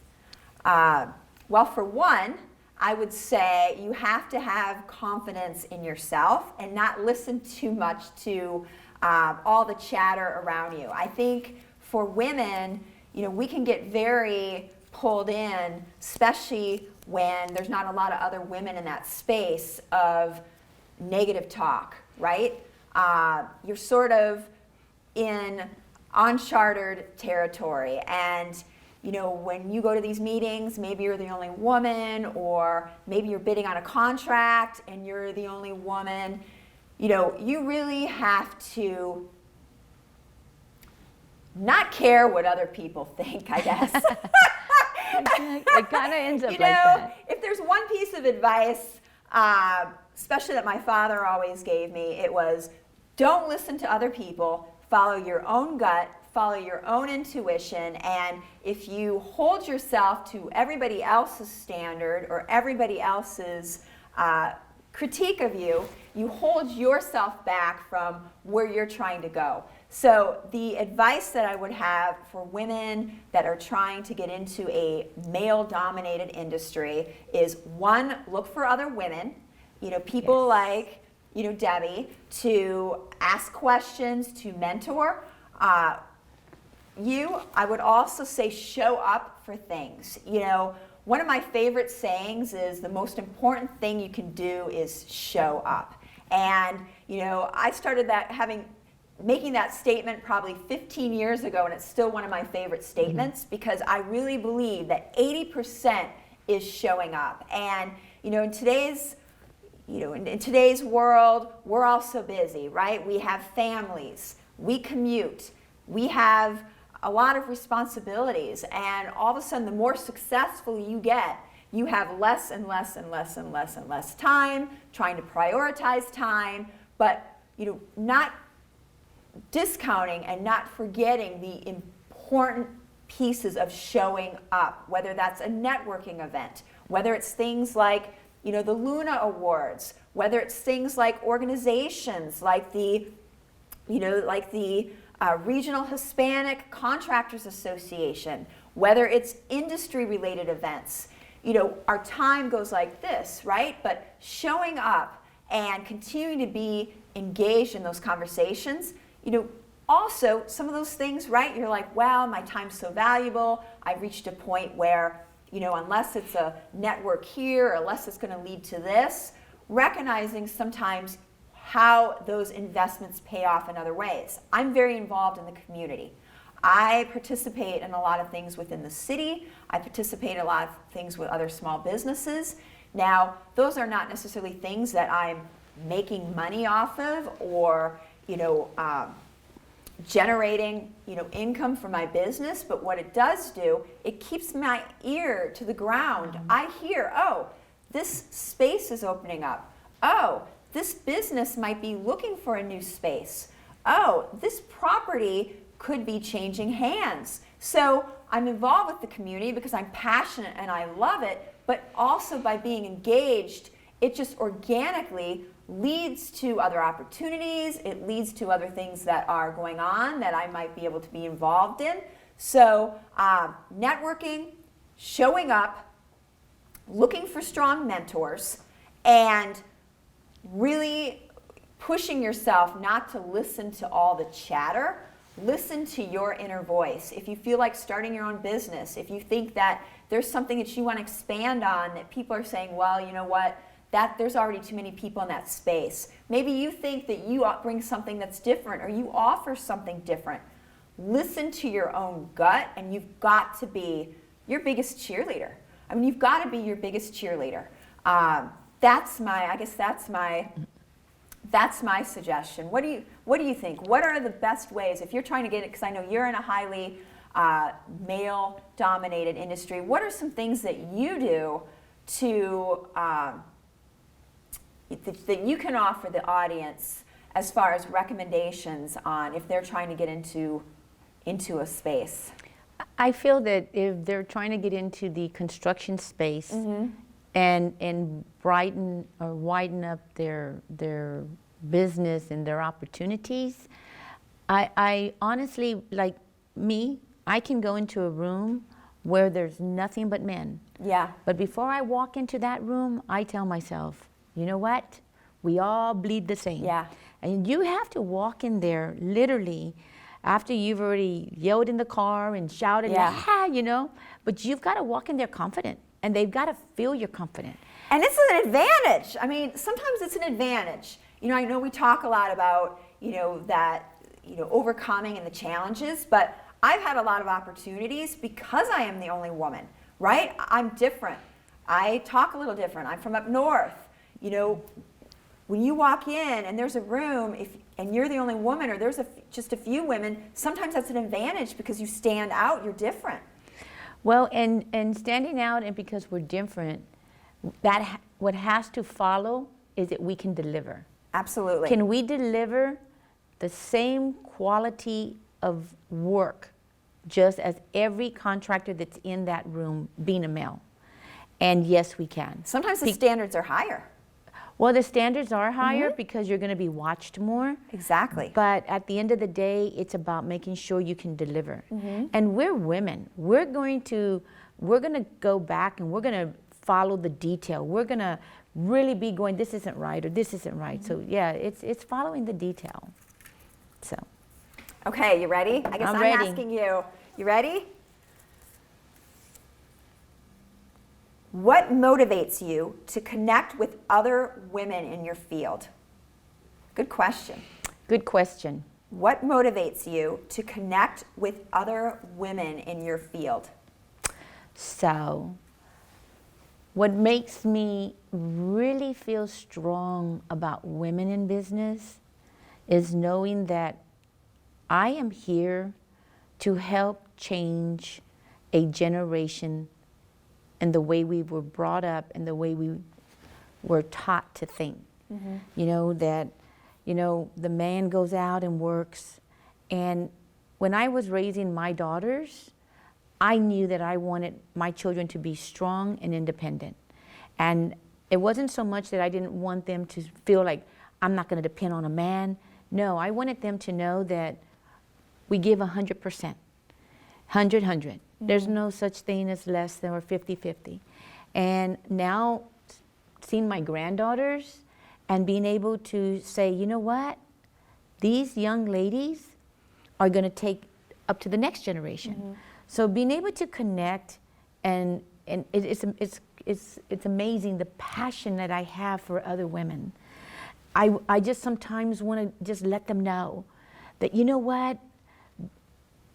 Well, for one, I would say you have to have confidence in yourself and not listen too much to all the chatter around you. I think for women, you know, we can get very pulled in, especially when there's not a lot of other women in that space of negative talk, right? You're sort of in uncharted territory, and you know, when you go to these meetings, maybe you're the only woman, or maybe you're bidding on a contract and you're the only woman. You know, you really have to not care what other people think, I guess. It kind of ends up you like know, that. if there's one piece of advice, especially that my father always gave me, it was don't listen to other people, follow your own gut, follow your own intuition, and if you hold yourself to everybody else's standard or everybody else's critique of you, you hold yourself back from where you're trying to go. So the advice that I would have for women that are trying to get into a male-dominated industry is, one, look for other women, you know, people like, you know, Debbie, to ask questions, to mentor. I would also say show up for things. You know, one of my favorite sayings is the most important thing you can do is show up. And, you know, I started making that statement probably 15 years ago, and it's still one of my favorite statements because I really believe that 80% is showing up. And, you know, in today's in today's world, we're all so busy, right? We have families, we commute, we have a lot of responsibilities, and all of a sudden, the more successful you get, you have less and less and less and less and less time, trying to prioritize time, but not discounting and not forgetting the important pieces of showing up, whether that's a networking event, whether it's things like the Luna Awards, whether it's things like organizations like the Regional Hispanic Contractors Association, whether it's industry-related events. Our time goes like this, right? But showing up and continuing to be engaged in those conversations, also some of those things, right? You're like, wow, my time's so valuable. I've reached a point where, unless it's a network here, or unless it's going to lead to this, recognizing sometimes how those investments pay off in other ways. I'm very involved in the community. I participate in a lot of things within the city. I participate in a lot of things with other small businesses. Now, those are not necessarily things that I'm making money off of or, generating, income for my business, but what it does do, it keeps my ear to the ground. I hear, oh, this space is opening up. Oh, this business might be looking for a new space. Oh, this property could be changing hands. So I'm involved with the community because I'm passionate and I love it, but also by being engaged, it just organically leads to other opportunities. It leads to other things that are going on that I might be able to be involved in. So networking, showing up, looking for strong mentors, and really pushing yourself not to listen to all the chatter. Listen to your inner voice. If you feel like starting your own business, if you think that there's something that you want to expand on that people are saying, well, you know what, that there's already too many people in that space. Maybe you think that you bring something that's different or you offer something different. Listen to your own gut, and you've got to be your biggest cheerleader. I mean, you've got to be your biggest cheerleader. That's my suggestion. What do you think? What are the best ways if you're trying to get it? Because I know you're in a highly male-dominated industry. What are some things that you do to that you can offer the audience as far as recommendations on if they're trying to get into a space? I feel that if they're trying to get into the construction space and brighten or widen up their business and their opportunities, I honestly, like me, I can go into a room where there's nothing but men. Yeah. But before I walk into that room, I tell myself, you know what? We all bleed the same. Yeah. And you have to walk in there literally after you've already yelled in the car and shouted, but you've got to walk in there confident, and they've got to feel you're confident. And it's an advantage. I mean, sometimes it's an advantage. I know we talk a lot about, overcoming and the challenges, but I've had a lot of opportunities because I am the only woman, right? I'm different. I talk a little different. I'm from up north. When you walk in and there's a room, and you're the only woman, or there's just a few women, sometimes that's an advantage because you stand out, you're different. Well, and standing out, and because we're different, what has to follow is that we can deliver. Absolutely. Can we deliver the same quality of work just as every contractor that's in that room being a male? And yes, we can. Sometimes the standards are higher. Well, the standards are higher because you're going to be watched more. Exactly. But at the end of the day, it's about making sure you can deliver. And we're women. We're going to go back and we're going to follow the detail. We're going to really be going, this isn't right or this isn't right. So yeah, it's following the detail. So. Okay, you ready? I guess I'm ready. Asking you. You ready? What motivates you to connect with other women in your field? Good question. Good question. What motivates you to connect with other women in your field? So, what makes me really feel strong about women in business is knowing that I am here to help change a generation and the way we were brought up and the way we were taught to think. You know, that, you know, the man goes out and works. And when I was raising my daughters, I knew that I wanted my children to be strong and independent. And it wasn't so much that I didn't want them to feel like I'm not going to depend on a man. No, I wanted them to know that we give 100%, 100. There's no such thing as less than or 50-50. And now seeing my granddaughters and being able to say, you know what, these young ladies are going to take up to the next generation. So being able to connect, and it's amazing the passion that I have for other women. I just sometimes want to just let them know that, you know what,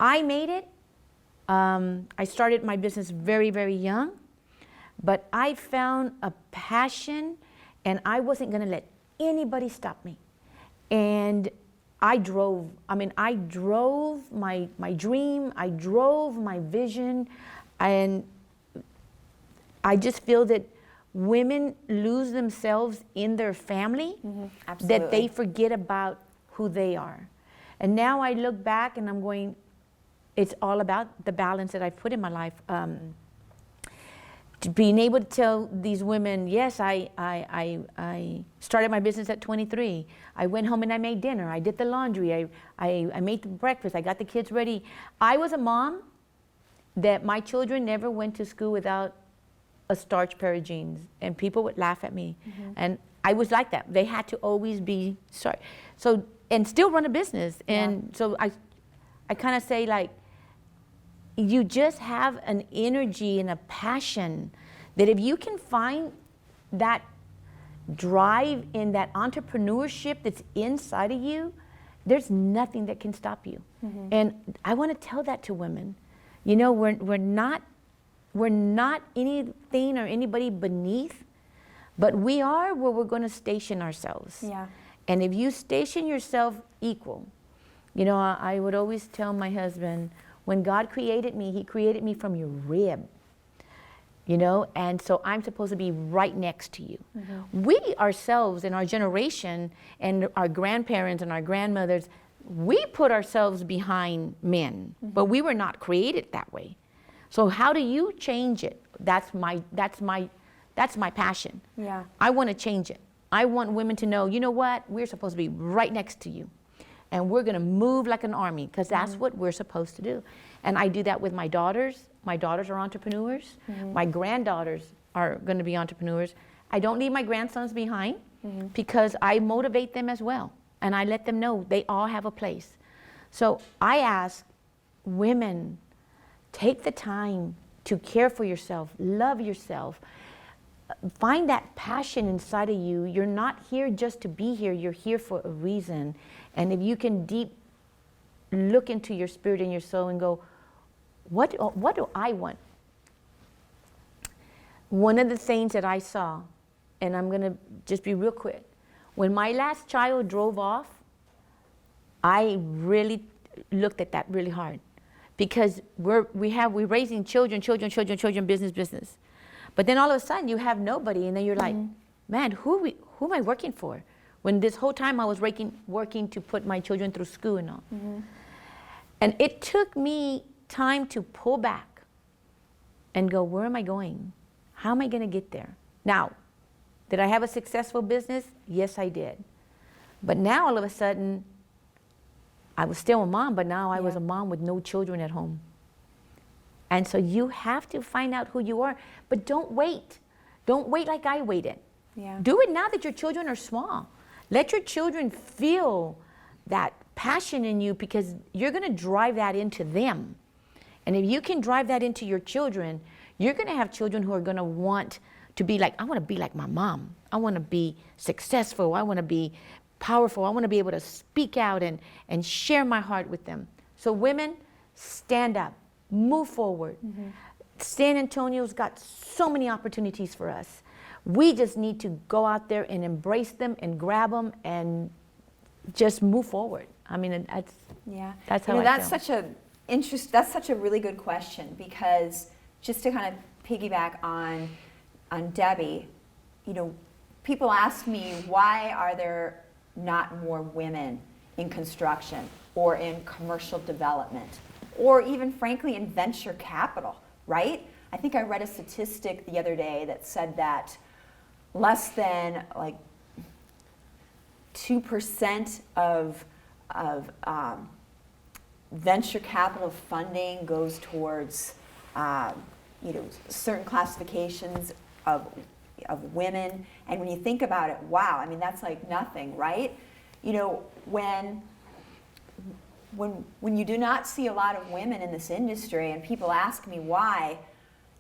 I made it. I started my business very, very young, but I found a passion, and I wasn't going to let anybody stop me. And I drove my dream, I drove my vision, and I just feel that women lose themselves in their family, that they forget about who they are. And now I look back and I'm going, it's all about the balance that I've put in my life. To being able to tell these women, yes, I started my business at 23. I went home and I made dinner. I did the laundry. I made the breakfast. I got the kids ready. I was a mom that my children never went to school without a starched pair of jeans, and people would laugh at me. And I was like that. They had to always be starched. So, and still run a business. And so I kind of say, like, you just have an energy and a passion that if you can find that drive in that entrepreneurship that's inside of you, there's nothing that can stop you. And I want to tell that to women. You know, we're not anything or anybody beneath, but we are where we're going to station ourselves. And if you station yourself equal, you know, I would always tell my husband, when God created me, He created me from your rib, you know, and so I'm supposed to be right next to you. We ourselves in our generation and our grandparents and our grandmothers, we put ourselves behind men, but we were not created that way. So how do you change it? That's my passion. I want to change it. I want women to know, you know what, we're supposed to be right next to you. And we're going to move like an army, because that's what we're supposed to do. And I do that with my daughters. My daughters are entrepreneurs. My granddaughters are going to be entrepreneurs. I don't leave my grandsons behind because I motivate them as well. And I let them know they all have a place. So I ask women, take the time to care for yourself, love yourself. Find that passion inside of you. You're not here just to be here. You're here for a reason. And if you can deep look into your spirit and your soul and go, what do I want? One of the things that I saw, and I'm going to just be real quick. When my last child drove off, I really looked at that really hard. Because we're raising children, business. But then all of a sudden you have nobody, and then you're like, man, who am I working for? When this whole time I was working to put my children through school and all. And it took me time to pull back and go, where am I going? How am I going to get there? Now, did I have a successful business? Yes, I did. But now all of a sudden, I was still a mom, but now I was a mom with no children at home. And so you have to find out who you are, but don't wait. Don't wait like I waited. Do it now that your children are small. Let your children feel that passion in you, because you're going to drive that into them. And if you can drive that into your children, you're going to have children who are going to want to be like, I want to be like my mom. I want to be successful. I want to be powerful. I want to be able to speak out and share my heart with them. So women, stand up, move forward. San Antonio's got so many opportunities for us. We just need to go out there and embrace them and grab them and just move forward. I mean, that's how I that's feel. that's such a really good question, because just to kind of piggyback on Debbie, people ask me, why are there not more women in construction or in commercial development or even frankly in venture capital, right? I think I read a statistic the other day that said that less than 2% of venture capital funding goes towards certain classifications of women. And when you think about it, wow, I mean, that's like nothing, right? When you do not see a lot of women in this industry, and people ask me why,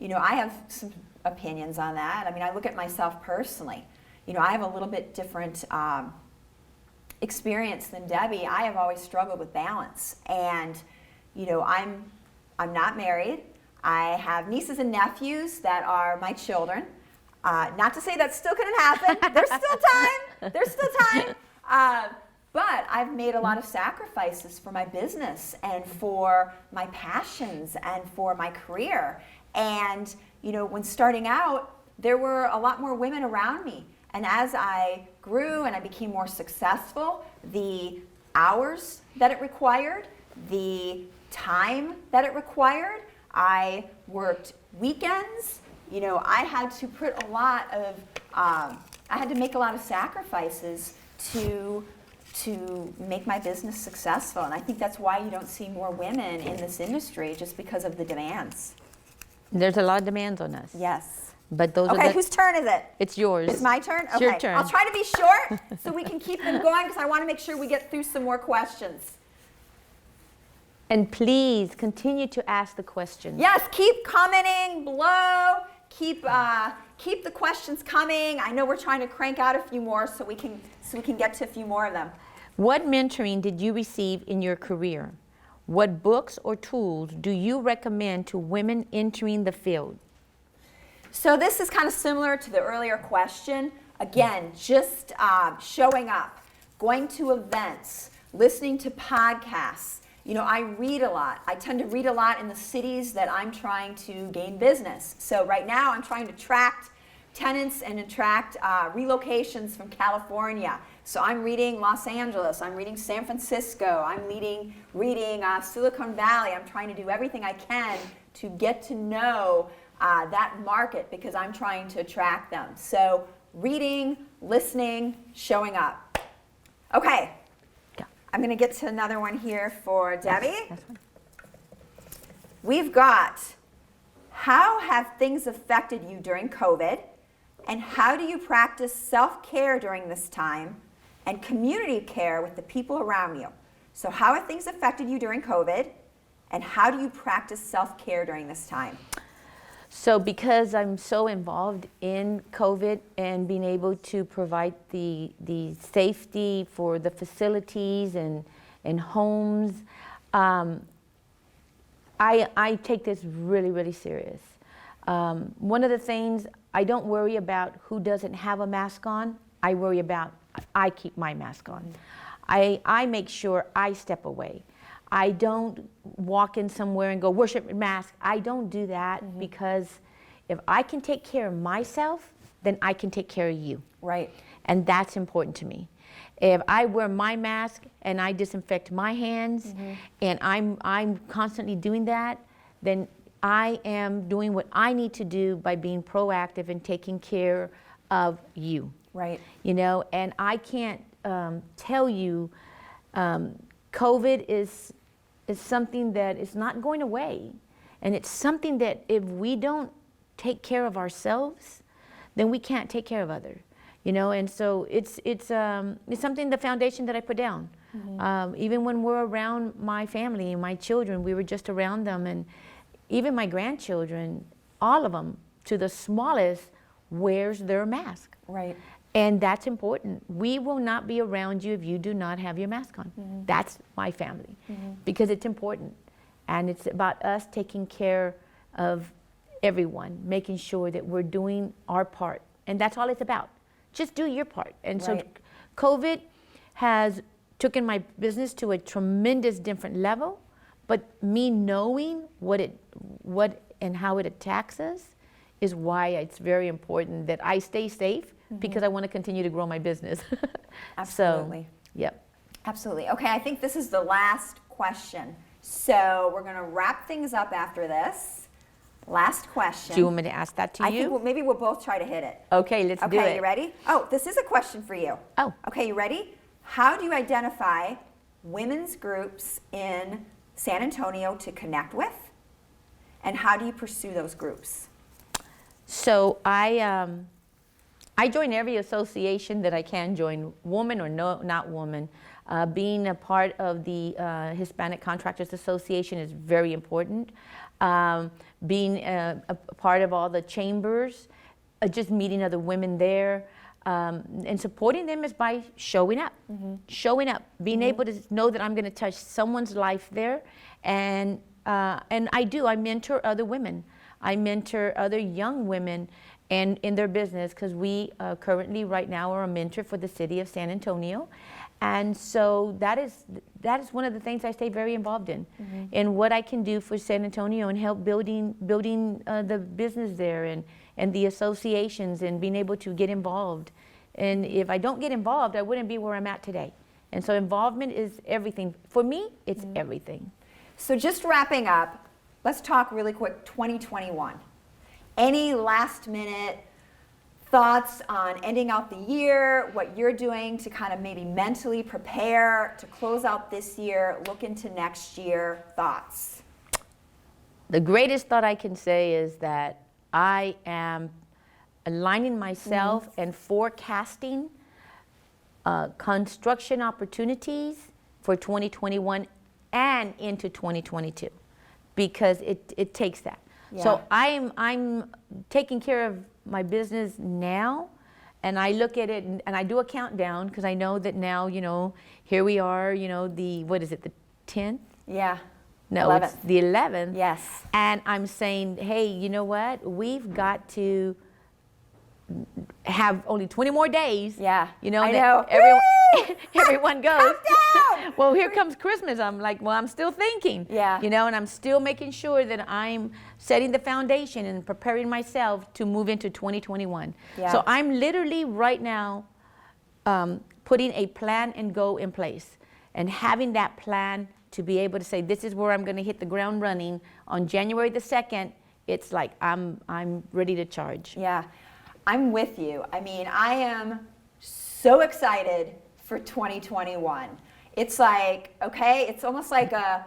I have some opinions on that. I mean, I look at myself personally. I have a little bit different experience than Debbie. I have always struggled with balance, and I'm not married. I have nieces and nephews that are my children. Not to say that still couldn't happen. There's still time. There's still time. But I've made a lot of sacrifices for my business and for my passions and for my career. And when starting out, there were a lot more women around me. And as I grew and I became more successful, the hours that it required, the time that it required, I worked weekends. I had to put a lot of, I had to make a lot of sacrifices to make my business successful. And I think that's why you don't see more women in this industry, just because of the demands. There's a lot of demands on us. Yes. But those Okay, are whose turn is it? It's yours. It's my turn? It's Okay. your turn. I'll try to be short so we can keep them going, because I want to make sure we get through some more questions. And please continue to ask the questions. Yes, keep commenting below. Keep the questions coming. I know we're trying to crank out a few more so we can get to a few more of them. What mentoring did you receive in your career? What books or tools do you recommend to women entering the field? So this is kind of similar to the earlier question. Again, just showing up, going to events, listening to podcasts. I read a lot. I tend to read a lot in the cities that I'm trying to gain business. So right now I'm trying to attract tenants and attract relocations from California. So I'm reading Los Angeles, I'm reading San Francisco, I'm reading Silicon Valley. I'm trying to do everything I can to get to know that market, because I'm trying to attract them. So reading, listening, showing up. Okay, I'm going to get to another one here for Debbie. We've got, how have things affected you during COVID, and how do you practice self-care during this time and community care with the people around you? So how have things affected you during COVID, and how do you practice self-care during this time? So because I'm so involved in COVID and being able to provide the safety for the facilities and homes, I take this really, really serious. One of the things, I don't worry about who doesn't have a mask on. I worry about, I keep my mask on. I make sure I step away. I don't walk in somewhere and go, worship your mask. I don't do that, because if I can take care of myself, then I can take care of you. Right. And that's important to me. If I wear my mask and I disinfect my hands, and I'm constantly doing that, then I am doing what I need to do by being proactive and taking care of you. Right. And I can't tell you, COVID is something that is not going away. And it's something that if we don't take care of ourselves, then we can't take care of others. And so it's something, the foundation that I put down. Even when we're around my family and my children, we were just around them, and even my grandchildren, all of them, to the smallest, wears their mask. Right. And that's important. We will not be around you if you do not have your mask on. That's my family, because it's important. And it's about us taking care of everyone, making sure that we're doing our part And that's all it's about. Just do your part. And so Right. COVID has taken my business to a tremendous different level, but me knowing what and how it attacks us is why it's very important that I stay safe, because I want to continue to grow my business. Absolutely. So, yep. Absolutely. Okay, I think this is the last question. So we're going to wrap things up after this. Last question. Do you want me to ask that to I you? think maybe we'll both try to hit it. Okay, let's do it. Okay, you ready? Oh, this is a question for you. Oh. Okay, you ready? How do you identify women's groups in San Antonio to connect with? And how do you pursue those groups? So I join every association that I can join, woman or no, not woman. Being a part of the Hispanic Contractors Association is very important. Being a part of all the chambers, just meeting other women there, and supporting them is by showing up. Showing up, being able to know that I'm going to touch someone's life there, and I do. I mentor other women. I mentor other young women and in their business, because we currently right now are a mentor for the city of San Antonio. And so that is one of the things I stay very involved in, and what I can do for San Antonio and help building the business there and the associations and being able to get involved. And if I don't get involved, I wouldn't be where I'm at today. And so involvement is everything. For me, it's everything. So just wrapping up, let's talk really quick 2021. Any last minute thoughts on ending out the year, what you're doing to kind of maybe mentally prepare to close out this year, look into next year, thoughts? The greatest thought I can say is that I am aligning myself and forecasting construction opportunities for 2021 and into 2022, because it takes that. Yeah. So I'm taking care of my business now, and I look at it and I do a countdown, because I know that now, here we are, what is it, the 10th? Yeah. No, 11th. it's the 11th. Yes. And I'm saying, hey, you know what? We've got to have only 20 more days. Yeah. I I know. know. Everyone goes. Countdown! Well, here comes Christmas. I'm like, well, I'm still thinking. Yeah. And I'm still making sure that I'm setting the foundation and preparing myself to move into 2021. Yeah. So I'm literally right now putting a plan and go in place, and having that plan to be able to say, this is where I'm going to hit the ground running on January the 2nd. It's like I'm ready to charge. Yeah, I'm with you. I mean, I am so excited for 2021. It's like, okay, it's almost like a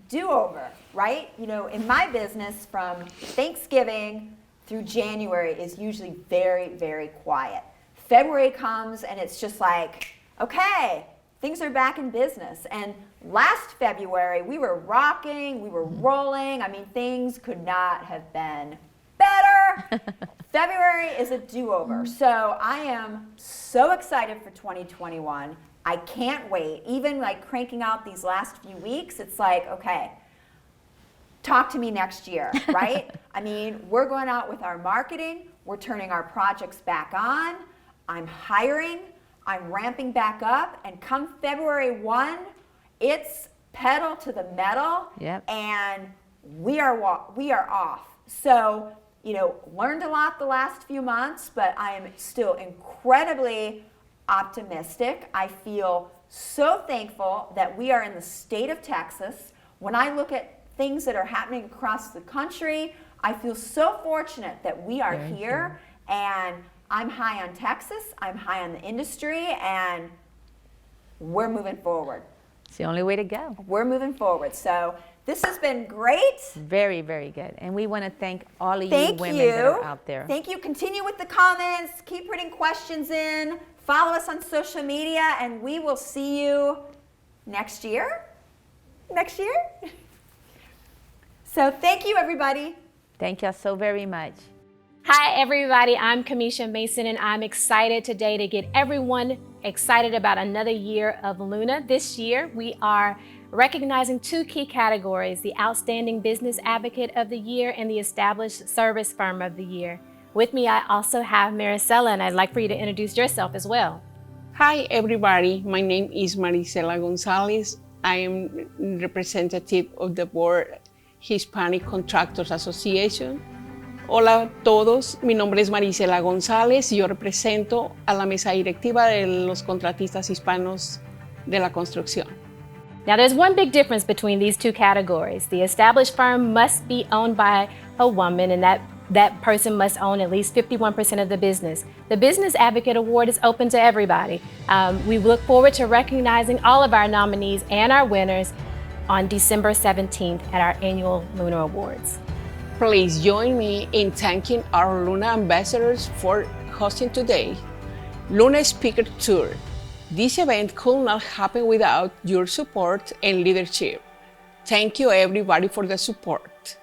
do-over, right? In my business, from Thanksgiving through January is usually very, very quiet. February comes and it's just like, okay, things are back in business. And last February, we were rocking, we were rolling. I mean, things could not have been better. February is a do-over. So I am so excited for 2021. I can't wait. Even like cranking out these last few weeks, it's like, okay, talk to me next year, right? I mean, we're going out with our marketing. We're turning our projects back on. I'm hiring. I'm ramping back up. And come February 1, it's pedal to the metal. Yep. And we are off. So, learned a lot the last few months, but I am still incredibly optimistic. I feel so thankful that we are in the state of Texas. When I look at things that are happening across the country, I feel so fortunate that we are here, and I'm high on Texas, I'm high on the industry, and we're moving forward. It's the only way to go. We're moving forward. So this has been great. Very, very good. And we want to thank all of you Thank women you. that are out there. Thank you. Continue with the comments. Keep putting questions in. Follow us on social media, and we will see you next year. Next year? So thank you, everybody. Thank you so very much. Hi, everybody. I'm Kamisha Mason, and I'm excited today to get everyone excited about another year of Luna. This year, we are recognizing two key categories: the Outstanding Business Advocate of the Year and the Established Service Firm of the Year. With me, I also have Maricela, and I'd like for you to introduce yourself as well. Hi, everybody. My name is Maricela Gonzalez. I am representative of the board Hispanic Contractors Association. Hola a todos, mi nombre es Maricela González y yo represento a la mesa directiva de los contratistas hispanos de la construcción. Now, there's one big difference between these two categories. The established firm must be owned by a woman, and that person must own at least 51% of the business. The Business Advocate Award is open to everybody. We look forward to recognizing all of our nominees and our winners on December 17th at our annual Luna Awards. Please join me in thanking our Luna ambassadors for hosting today. Luna Speaker Tour. This event could not happen without your support and leadership. Thank you everybody for the support.